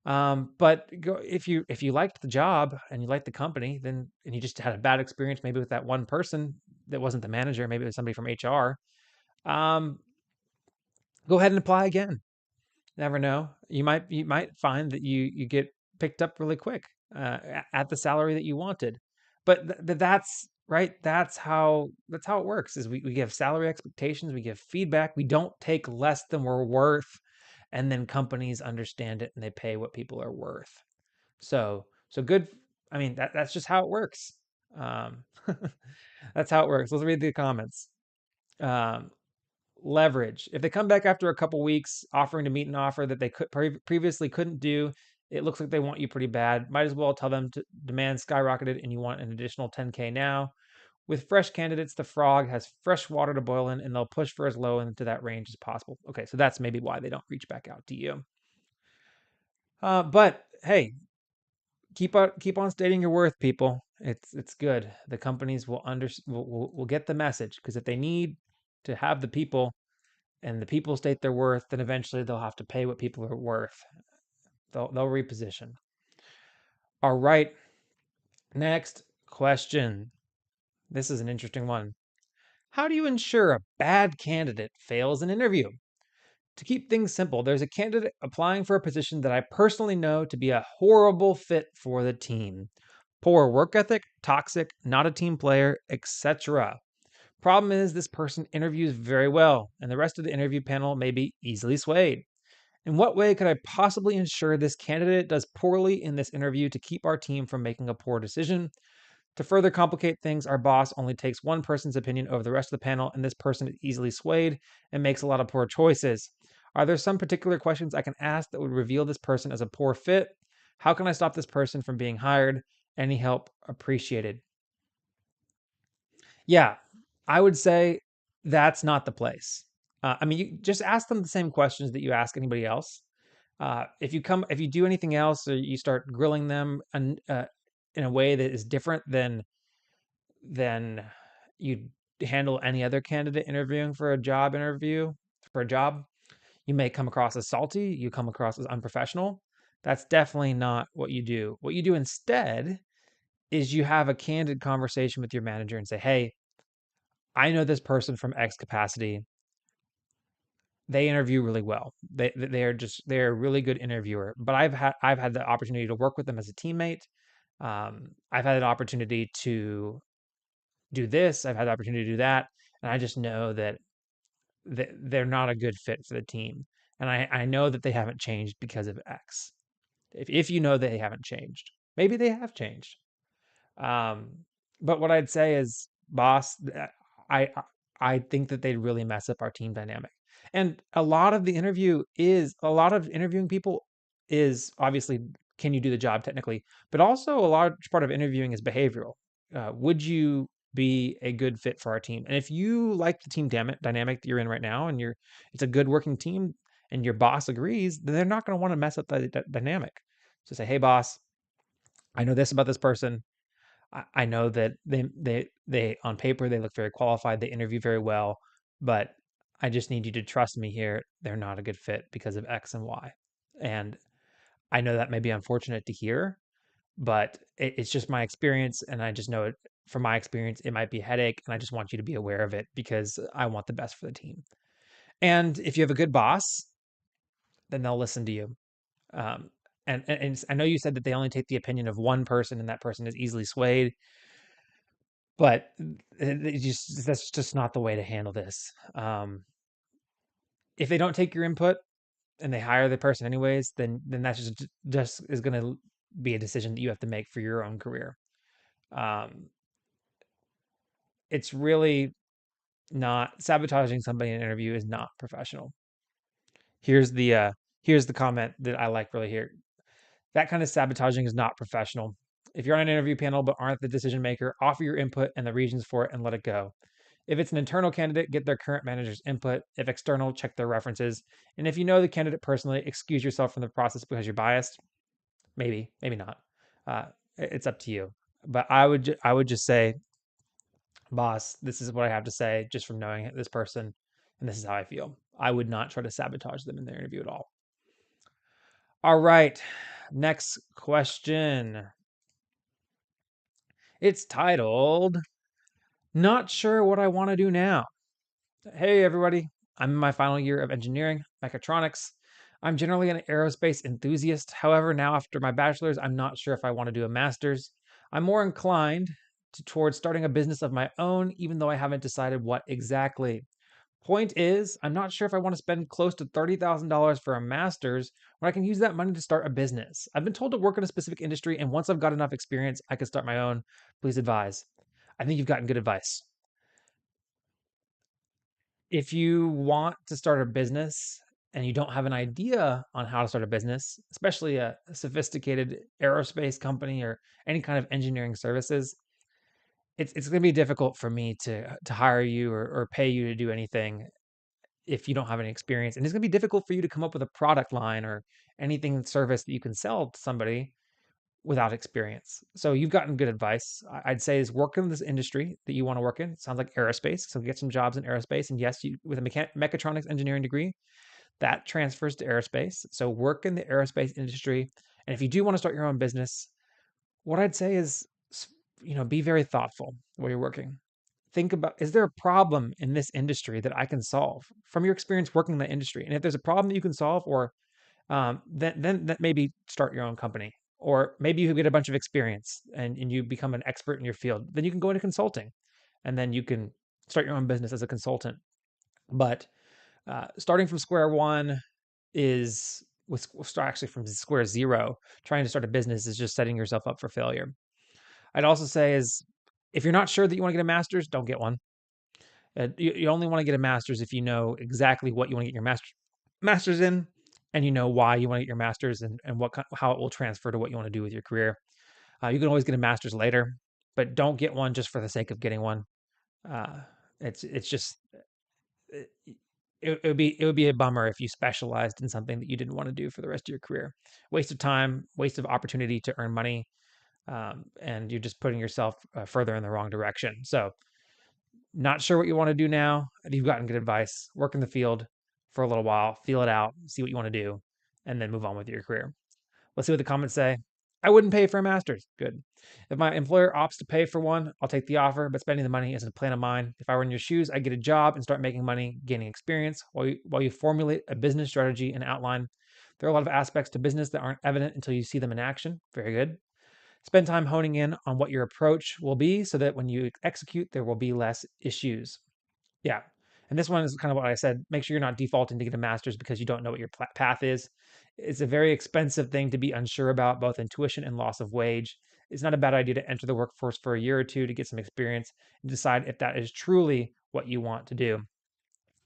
But if you liked the job and you liked the company, then and you just had a bad experience maybe with that one person that wasn't the manager, maybe it was somebody from HR. Um, Go ahead and apply again. Never know. You might find that you get picked up really quick at the salary that you wanted. But that's right. That's how it works. Is we give salary expectations, we give feedback, we don't take less than we're worth, and then companies understand it and they pay what people are worth. So good. I mean that's just how it works. Um, that's how it works. Let's read the comments. Um, Leverage. If they come back after a couple weeks offering to meet an offer that they previously couldn't do, it looks like they want you pretty bad. Might as well tell them to demand skyrocketed and you want an additional 10K now. With fresh candidates, the frog has fresh water to boil in and they'll push for as low into that range as possible. Okay, so that's maybe why they don't reach back out to you. But hey, keep on stating your worth, people. It's good. The companies will get the message because if they need to have the people and the people state their worth, then eventually they'll have to pay what people are worth. They'll reposition. All right. Next question. This is an interesting one. How do you ensure a bad candidate fails an interview? To keep things simple, there's a candidate applying for a position that I personally know to be a horrible fit for the team. Poor work ethic, toxic, not a team player, etc. Problem is, this person interviews very well, and the rest of the interview panel may be easily swayed. In what way could I possibly ensure this candidate does poorly in this interview to keep our team from making a poor decision? To further complicate things, our boss only takes one person's opinion over the rest of the panel, and this person is easily swayed and makes a lot of poor choices. Are there some particular questions I can ask that would reveal this person as a poor fit? How can I stop this person from being hired? Any help appreciated? Yeah, I would say that's not the place. I mean, you just ask them the same questions that you ask anybody else. If you do anything else, or you start grilling them in a way that is different than you handle any other candidate interviewing for a job you may come across as salty. You come across as unprofessional. That's definitely not what you do. What you do instead is you have a candid conversation with your manager and say, "Hey, I know this person from X capacity. They interview really well. They're a really good interviewer. But I've had the opportunity to work with them as a teammate. I've had an opportunity to do this. I've had the opportunity to do that, and I just know that they're not a good fit for the team. And I know that they haven't changed because of X. If you know they haven't changed, maybe they have changed. Um, but what I'd say is, boss, I I think that they'd really mess up our team dynamic. And a lot of interviewing people is obviously, can you do the job technically? But also a large part of interviewing is behavioral. Would you be a good fit for our team? And if you like the team dynamic that you're in right now, and it's a good working team, and your boss agrees, then they're not going to want to mess up the dynamic. So say, hey, boss, I know this about this person. I know that they on paper they look very qualified, they interview very well, but I just need you to trust me here. They're not a good fit because of X and Y. And I know that may be unfortunate to hear, but it's just my experience, and I just know it from my experience. It might be a headache, and I just want you to be aware of it because I want the best for the team. And if you have a good boss, then they'll listen to you. Um, and I know you said that they only take the opinion of one person, and that person is easily swayed. But that's just not the way to handle this. If they don't take your input and they hire the person anyways, then that's just is going to be a decision that you have to make for your own career. Um, it's really not sabotaging somebody in an interview is not professional. Here's the uh, here's the comment that I like really here. That kind of sabotaging is not professional. If you're on an interview panel but aren't the decision maker, offer your input and the reasons for it and let it go. If it's an internal candidate, get their current manager's input. If external, check their references. And if you know the candidate personally, excuse yourself from the process because you're biased. Maybe, maybe not. It's up to you. But I would just say, boss, this is what I have to say just from knowing this person, and this is how I feel. I would not try to sabotage them in their interview at all. All right. Next question. It's titled, Not Sure What I Want to Do Now. Hey, everybody. I'm in my final year of engineering, mechatronics. I'm generally an aerospace enthusiast. However, now after my bachelor's, I'm not sure if I want to do a master's. I'm more inclined towards starting a business of my own, even though I haven't decided what exactly. Point is, I'm not sure if I want to spend close to $30,000 for a master's when I can use that money to start a business. I've been told to work in a specific industry, and once I've got enough experience, I can start my own. Please advise. I think you've gotten good advice. If you want to start a business and you don't have an idea on how to start a business, especially a sophisticated aerospace company or any kind of engineering services, it's going to be difficult for me to hire you or pay you to do anything if you don't have any experience. And it's going to be difficult for you to come up with a product line or anything service that you can sell to somebody without experience. So you've gotten good advice. I'd say is work in this industry that you want to work in. It sounds like aerospace. So get some jobs in aerospace. And yes, you with a mechatronics engineering degree, that transfers to aerospace. So work in the aerospace industry. And if you do want to start your own business, what I'd say is, be very thoughtful while you're working. Think about, is there a problem in this industry that I can solve from your experience working in the industry? And if there's a problem that you can solve, or then maybe start your own company, or maybe you get a bunch of experience and you become an expert in your field. Then you can go into consulting, and then you can start your own business as a consultant. But starting from square one is actually from square zero. Trying to start a business is just setting yourself up for failure. I'd also say is, if you're not sure that you want to get a master's, don't get one. You only want to get a master's if you know exactly what you want to get your master's in, and you know why you want to get your master's, and how it will transfer to what you want to do with your career. You can always get a master's later, but don't get one just for the sake of getting one. Uh, it's just it, it would be a bummer if you specialized in something that you didn't want to do for the rest of your career. Waste of time, waste of opportunity to earn money, and you're just putting yourself further in the wrong direction. So, not sure what you want to do now. You've gotten good advice. Work in the field for a little while, feel it out, see what you want to do, and then move on with your career. Let's see what the comments say. I wouldn't pay for a master's. Good. If my employer opts to pay for one, I'll take the offer, but spending the money isn't a plan of mine. If I were in your shoes, I'd get a job and start making money, gaining experience while you formulate a business strategy and outline. There are a lot of aspects to business that aren't evident until you see them in action. Very good. Spend time honing in on what your approach will be so that when you execute, there will be less issues. Yeah. And this one is kind of what I said. Make sure you're not defaulting to get a master's because you don't know what your path is. It's a very expensive thing to be unsure about, both intuition and loss of wage. It's not a bad idea to enter the workforce for a year or two to get some experience and decide if that is truly what you want to do.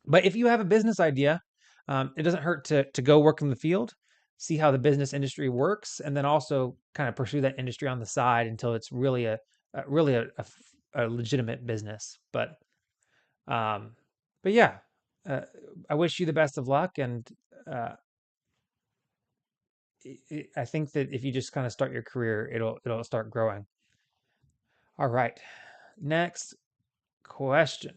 But if you have a business idea, it doesn't hurt to go work in the field, see how the business industry works, and then also kind of pursue that industry on the side until it's really a legitimate business. Um, but yeah, uh, I wish you the best of luck, and uh, I think that if you just kind of start your career, it'll start growing. All right, next question.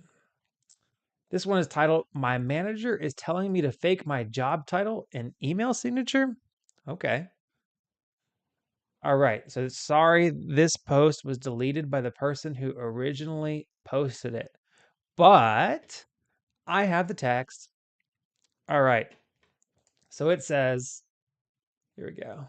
This one is titled, My Manager is Telling Me to Fake My Job Title and Email Signature. Okay. All right. So sorry, this post was deleted by the person who originally posted it, but I have the text. All right. So it says, here we go.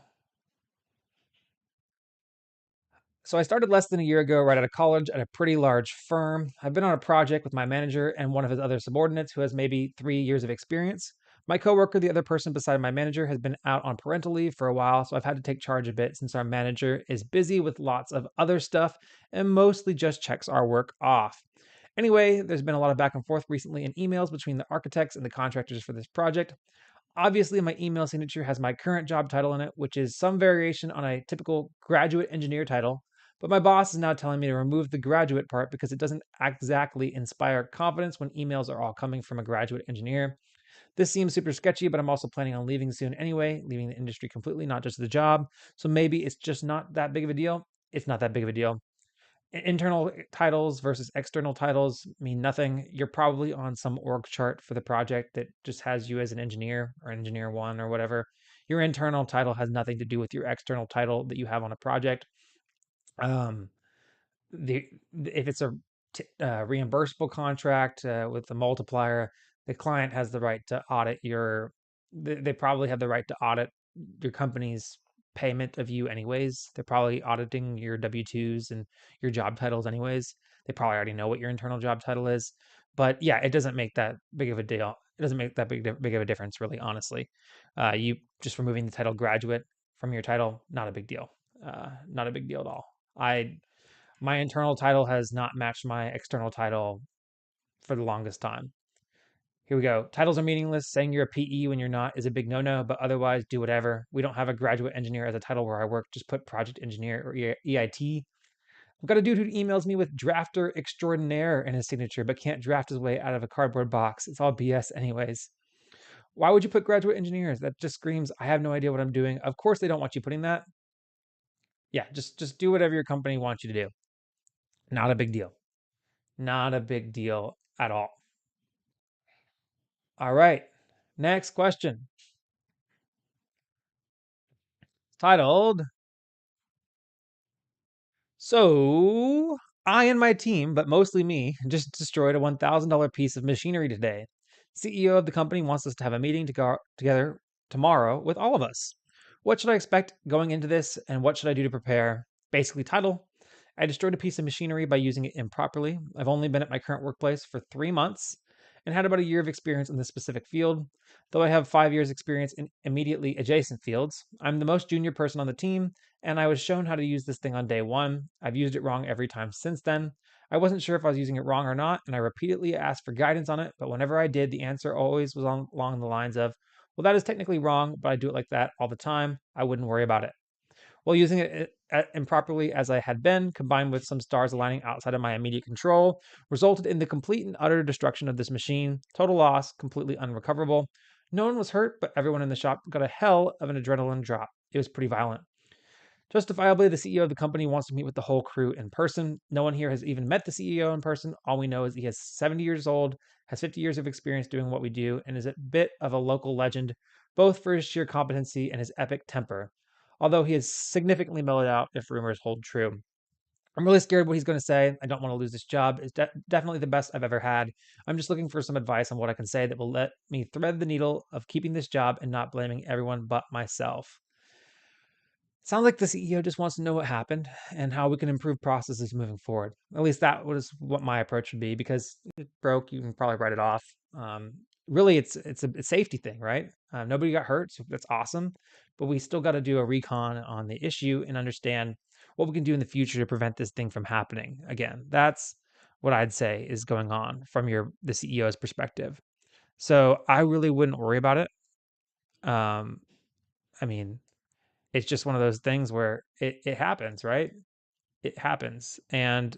So I started less than a year ago, right out of college, at a pretty large firm. I've been on a project with my manager and one of his other subordinates who has maybe 3 years of experience. My coworker, the other person beside my manager, has been out on parental leave for a while, so I've had to take charge a bit since our manager is busy with lots of other stuff and mostly just checks our work off. Anyway, there's been a lot of back and forth recently in emails between the architects and the contractors for this project. Obviously, my email signature has my current job title in it, which is some variation on a typical graduate engineer title. But my boss is now telling me to remove the graduate part because it doesn't exactly inspire confidence when emails are all coming from a graduate engineer. This seems super sketchy, but I'm also planning on leaving soon anyway, leaving the industry completely, not just the job. So maybe it's just not that big of a deal. It's not that big of a deal. Internal titles versus external titles mean nothing. You're probably on some org chart for the project that just has you as an engineer or engineer one or whatever. Your internal title has nothing to do with your external title that you have on a project. Um, the if it's a reimbursable contract with a multiplier, the client has the right to audit your. They probably have the right to audit your company's payment of you anyways. They're probably auditing your W-2s and your job titles anyways. They probably already know what your internal job title is. But yeah, it doesn't make that big of a deal. It doesn't make that big of a difference, really, honestly. You just removing the title graduate from your title, not a big deal. Not a big deal at all. My internal title has not matched my external title for the longest time. Here we go. Titles are meaningless. Saying you're a PE when you're not is a big no-no, but otherwise, do whatever. We don't have a graduate engineer as a title where I work. Just put project engineer or EIT. I've got a dude who emails me with drafter extraordinaire in his signature, but can't draft his way out of a cardboard box. It's all BS anyways. Why would you put graduate engineers? That just screams, I have no idea what I'm doing. Of course they don't want you putting that. Yeah, just do whatever your company wants you to do. Not a big deal. Not a big deal at all. All right. Next question. Titled, So I and my team, but mostly me, just destroyed a $1,000 piece of machinery today. CEO of the company wants us to have a meeting to go together tomorrow with all of us. What should I expect going into this, and what should I do to prepare? Basically, title. I destroyed a piece of machinery by using it improperly. I've only been at my current workplace for 3 months and had about a year of experience in this specific field. Though I have 5 years' experience in immediately adjacent fields, I'm the most junior person on the team, and I was shown how to use this thing on day one. I've used it wrong every time since then. I wasn't sure if I was using it wrong or not, and I repeatedly asked for guidance on it, but whenever I did, the answer always was along the lines of, well, that is technically wrong, but I do it like that all the time. I wouldn't worry about it. While using it improperly as I had been, combined with some stars aligning outside of my immediate control, resulted in the complete and utter destruction of this machine. Total loss, completely unrecoverable. No one was hurt, but everyone in the shop got a hell of an adrenaline drop. It was pretty violent. Justifiably, the CEO of the company wants to meet with the whole crew in person. No one here has even met the CEO in person. All we know is he is 70 years old, has 50 years of experience doing what we do, and is a bit of a local legend, both for his sheer competency and his epic temper. Although he is significantly mellowed out if rumors hold true. I'm really scared what he's going to say. I don't want to lose this job. It's definitely the best I've ever had. I'm just looking for some advice on what I can say that will let me thread the needle of keeping this job and not blaming everyone but myself. Sounds like the CEO just wants to know what happened and how we can improve processes moving forward. At least that was what my approach would be, because it broke, you can probably write it off. Really, it's a safety thing, right? Nobody got hurt, so that's awesome. But we still got to do a recon on the issue and understand what we can do in the future to prevent this thing from happening again. That's what I'd say is going on from the CEO's perspective. So I really wouldn't worry about it. Um, I mean, it's just one of those things where it happens, right? It happens. And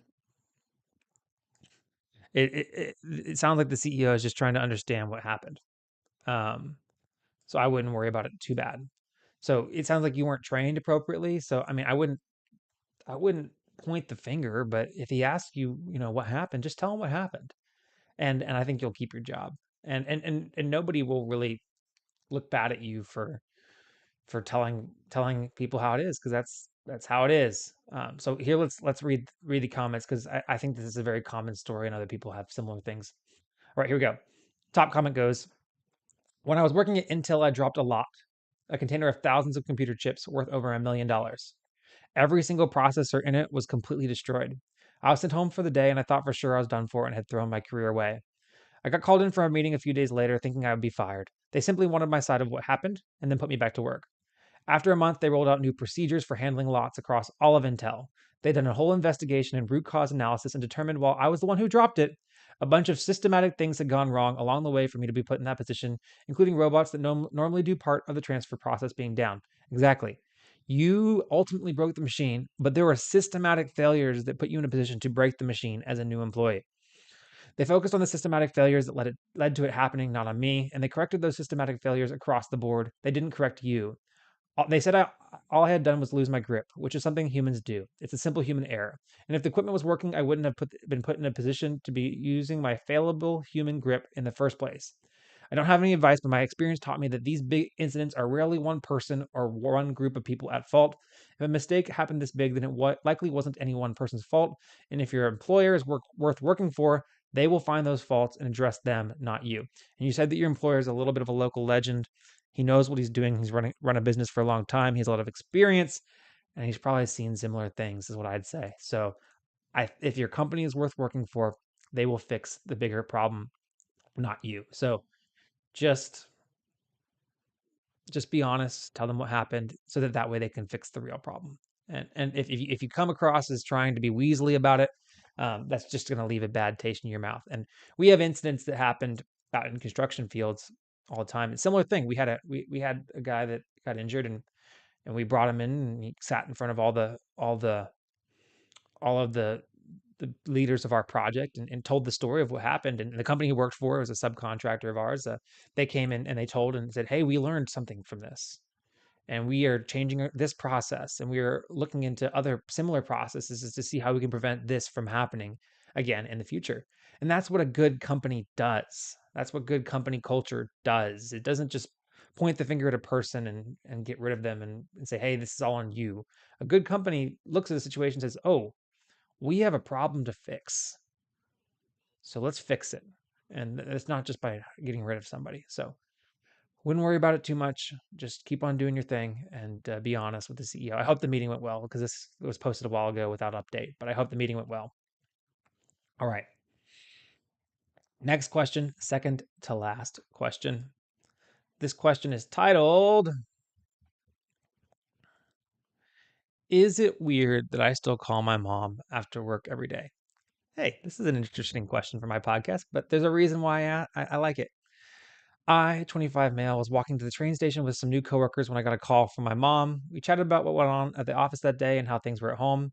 it sounds like the CEO is just trying to understand what happened. Um, so I wouldn't worry about it too bad. So it sounds like you weren't trained appropriately. So I mean, I wouldn't point the finger, but if he asks you, what happened, just tell him what happened. And I think you'll keep your job. And nobody will really look bad at you for telling people how it is, because that's how it is. So here, let's read the comments, because I think this is a very common story and other people have similar things. All right, here we go. Top comment goes, when I was working at Intel, I dropped a container of thousands of computer chips worth over $1 million. Every single processor in it was completely destroyed. I was sent home for the day, and I thought for sure I was done for and had thrown my career away. I got called in for a meeting a few days later thinking I would be fired. They simply wanted my side of what happened and then put me back to work. After a month, they rolled out new procedures for handling lots across all of Intel. They'd done a whole investigation and root cause analysis and determined, while I was the one who dropped it, a bunch of systematic things had gone wrong along the way for me to be put in that position, including robots that normally do part of the transfer process being down. Exactly. You ultimately broke the machine, but there were systematic failures that put you in a position to break the machine as a new employee. They focused on the systematic failures that led to it happening, not on me, and they corrected those systematic failures across the board. They didn't correct you. They said all I had done was lose my grip, which is something humans do. It's a simple human error. And if the equipment was working, I wouldn't have been put in a position to be using my fallible human grip in the first place. I don't have any advice, but my experience taught me that these big incidents are rarely one person or one group of people at fault. If a mistake happened this big, then it likely wasn't any one person's fault. And if your employer is worth working for, they will find those faults and address them, not you. And you said that your employer is a little bit of a local legend. He knows what he's doing. He's run a business for a long time. He has a lot of experience, and he's probably seen similar things, is what I'd say. So, if your company is worth working for, they will fix the bigger problem, not you. So, just be honest, tell them what happened, so that way they can fix the real problem. And if you come across as trying to be weaselly about it, that's just going to leave a bad taste in your mouth. And we have incidents that happened out in construction fields all the time. It's a similar thing. We had a guy that got injured, and we brought him in, and he sat in front of all of the leaders of our project, and told the story of what happened. And the company he worked for was a subcontractor of ours. They came in and they told and said, "Hey, we learned something from this, and we are changing this process, and we are looking into other similar processes to see how we can prevent this from happening again in the future." And that's what a good company does. That's what good company culture does. It doesn't just point the finger at a person and get rid of them and say, "Hey, this is all on you." A good company looks at a situation and says, "Oh, we have a problem to fix, so let's fix it." And it's not just by getting rid of somebody. So wouldn't worry about it too much. Just keep on doing your thing, and be honest with the CEO. I hope the meeting went well, because this was posted a while ago without update, but I hope the meeting went well. All right. Next question, second to last question. This question is titled, "Is it weird that I still call my mom after work every day?" Hey, this is an interesting question for my podcast, but there's a reason why I like it. I, 25 male, was walking to the train station with some new coworkers when I got a call from my mom. We chatted about what went on at the office that day and how things were at home.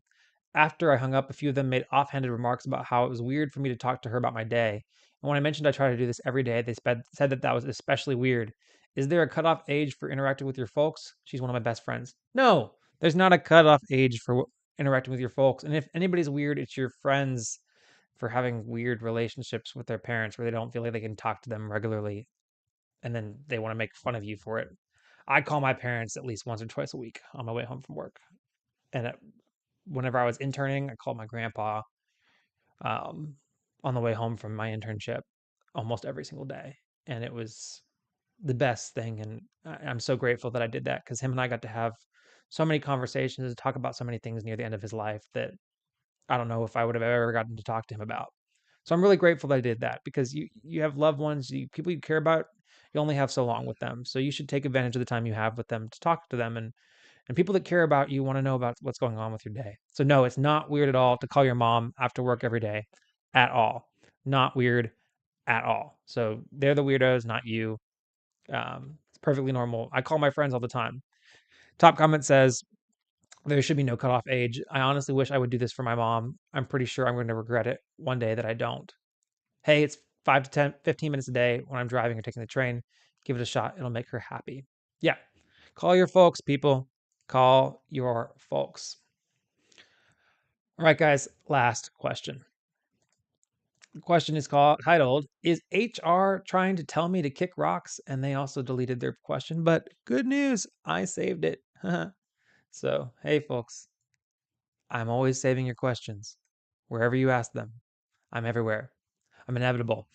After I hung up, a few of them made offhanded remarks about how it was weird for me to talk to her about my day. And when I mentioned I try to do this every day, they said that was especially weird. "Is there a cutoff age for interacting with your folks?" She's one of my best friends. No, there's not a cutoff age for interacting with your folks. And if anybody's weird, it's your friends for having weird relationships with their parents where they don't feel like they can talk to them regularly, and then they want to make fun of you for it. I call my parents at least once or twice a week on my way home from work. And whenever I was interning, I called my grandpa um, on the way home from my internship almost every single day. And it was the best thing. And I'm so grateful that I did that, because him and I got to have so many conversations and talk about so many things near the end of his life that I don't know if I would have ever gotten to talk to him about. So I'm really grateful that I did that, because you have loved ones, people you care about, you only have so long with them. So you should take advantage of the time you have with them to talk to them, and people that care about you want to know about what's going on with your day. So no, it's not weird at all to call your mom after work every day, at all. Not weird at all. So they're the weirdos, not you. It's perfectly normal. I call my friends all the time. Top comment says, "There should be no cutoff age. I honestly wish I would do this for my mom. I'm pretty sure I'm going to regret it one day that I don't. Hey, it's 5 to 10, 15 minutes a day when I'm driving or taking the train. Give it a shot. It'll make her happy." Yeah. Call your folks, people. Call your folks. All right, guys. Last question. The question is titled, "Is HR trying to tell me to kick rocks?" And they also deleted their question, but good news, I saved it. So, hey, folks, I'm always saving your questions. Wherever you ask them, I'm everywhere. I'm inevitable.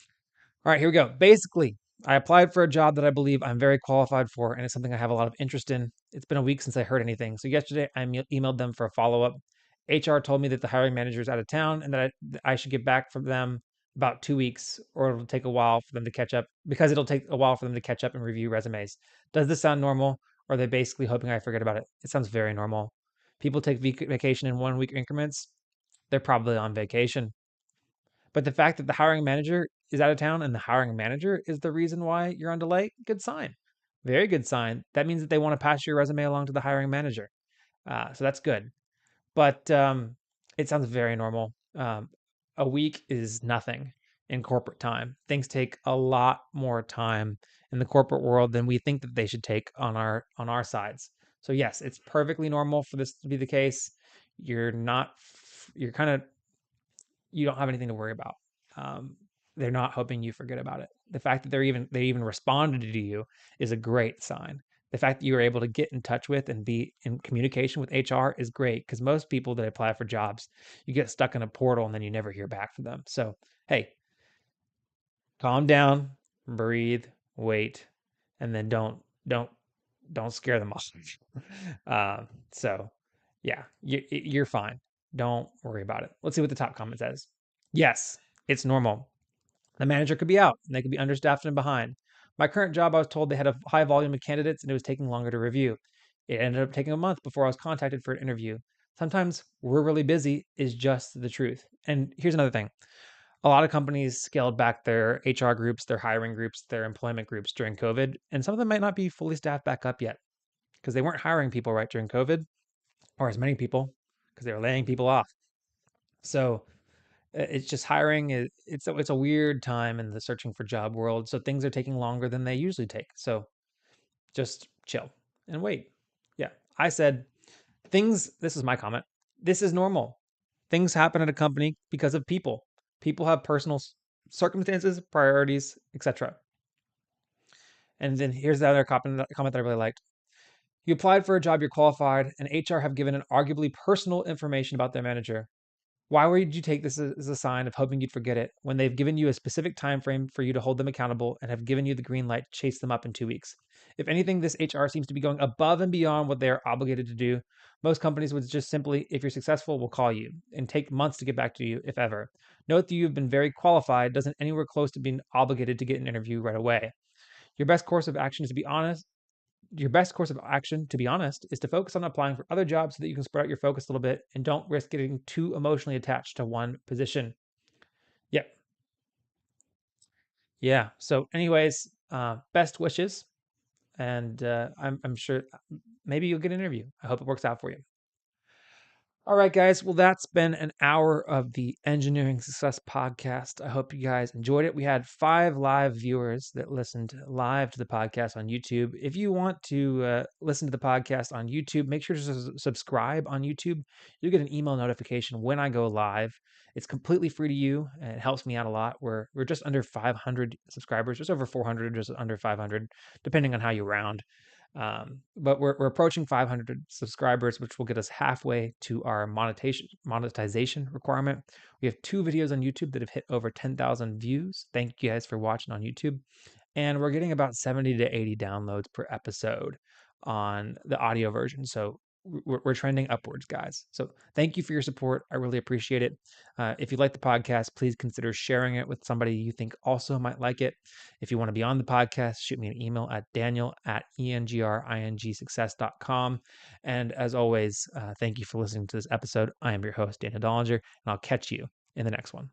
All right, here we go. Basically, I applied for a job that I believe I'm very qualified for, and it's something I have a lot of interest in. It's been a week since I heard anything. So yesterday, I emailed them for a follow-up. HR told me that the hiring manager is out of town, and that I should get back from them about 2 weeks, or it'll take a while for them to catch up, because it'll take a while for them to catch up and review resumes. Does this sound normal, or are they basically hoping I forget about it? It sounds very normal. People take vacation in 1 week increments. They're probably on vacation. But the fact that the hiring manager is out of town and the hiring manager is the reason why you're on delay, good sign. Very good sign. That means that they want to pass your resume along to the hiring manager. So that's good. But it sounds very normal. A week is nothing in corporate time. Things take a lot more time in the corporate world than we think that they should take on our sides. So yes, it's perfectly normal for this to be the case. You're not. You're kind of, you don't have anything to worry about. Um, they're not hoping you forget about it. The fact that they even responded to you is a great sign. The fact that you were able to get in touch with and be in communication with HR is great, because most people that apply for jobs, you get stuck in a portal and then you never hear back from them. So, hey, calm down, breathe, wait, and then don't scare them off. So yeah, you're fine. Don't worry about it. Let's see what the top comment says. Yes, it's normal. The manager could be out and they could be understaffed and behind. My current job, I was told they had a high volume of candidates and it was taking longer to review. It ended up taking a month before I was contacted for an interview. Sometimes we're really busy is just the truth. And here's another thing. A lot of companies scaled back their HR groups, their hiring groups, their employment groups during COVID, and some of them might not be fully staffed back up yet because they weren't hiring people right during COVID, or as many people, because they were laying people off. So it's just hiring. It's a weird time in the searching for job world. So things are taking longer than they usually take. So just chill and wait. Yeah, I said things. This is my comment. This is normal. Things happen at a company because of people. People have personal circumstances, priorities, etc. And then here's the other comment that I really liked. You applied for a job, you're qualified, and HR have given an arguably personal information about their manager. Why would you take this as a sign of hoping you'd forget it when they've given you a specific time frame for you to hold them accountable and have given you the green light to chase them up in 2 weeks? If anything, this HR seems to be going above and beyond what they are obligated to do. Most companies would just simply, if you're successful, will call you and take months to get back to you, if ever. Note that you've been very qualified doesn't anywhere close to being obligated to get an interview right away. Your best course of action is to be honest your best course of action, to be honest, is to focus on applying for other jobs so that you can spread out your focus a little bit and don't risk getting too emotionally attached to one position. Yep. Yeah. So, anyways, best wishes, and I'm sure maybe you'll get an interview. I hope it works out for you. All right, guys. Well, that's been an hour of the Engineering Success Podcast. I hope you guys enjoyed it. We had 5 live viewers that listened live to the podcast on YouTube. If you want to listen to the podcast on YouTube, make sure to subscribe on YouTube. You'll get an email notification when I go live. It's completely free to you, and it helps me out a lot. We're just under 500 subscribers, just over 400, just under 500, depending on how you round. But we're approaching 500 subscribers, which will get us halfway to our monetization requirement. We have 2 videos on YouTube that have hit over 10,000 views. Thank you guys for watching on YouTube. And we're getting about 70 to 80 downloads per episode on the audio version. So we're trending upwards, guys. So thank you for your support. I really appreciate it. If you like the podcast, please consider sharing it with somebody you think also might like it. If you want to be on the podcast, shoot me an email at daniel@ENGineeringsuccess.com. And as always, thank you for listening to this episode. I am your host, Daniel Dollinger, and I'll catch you in the next one.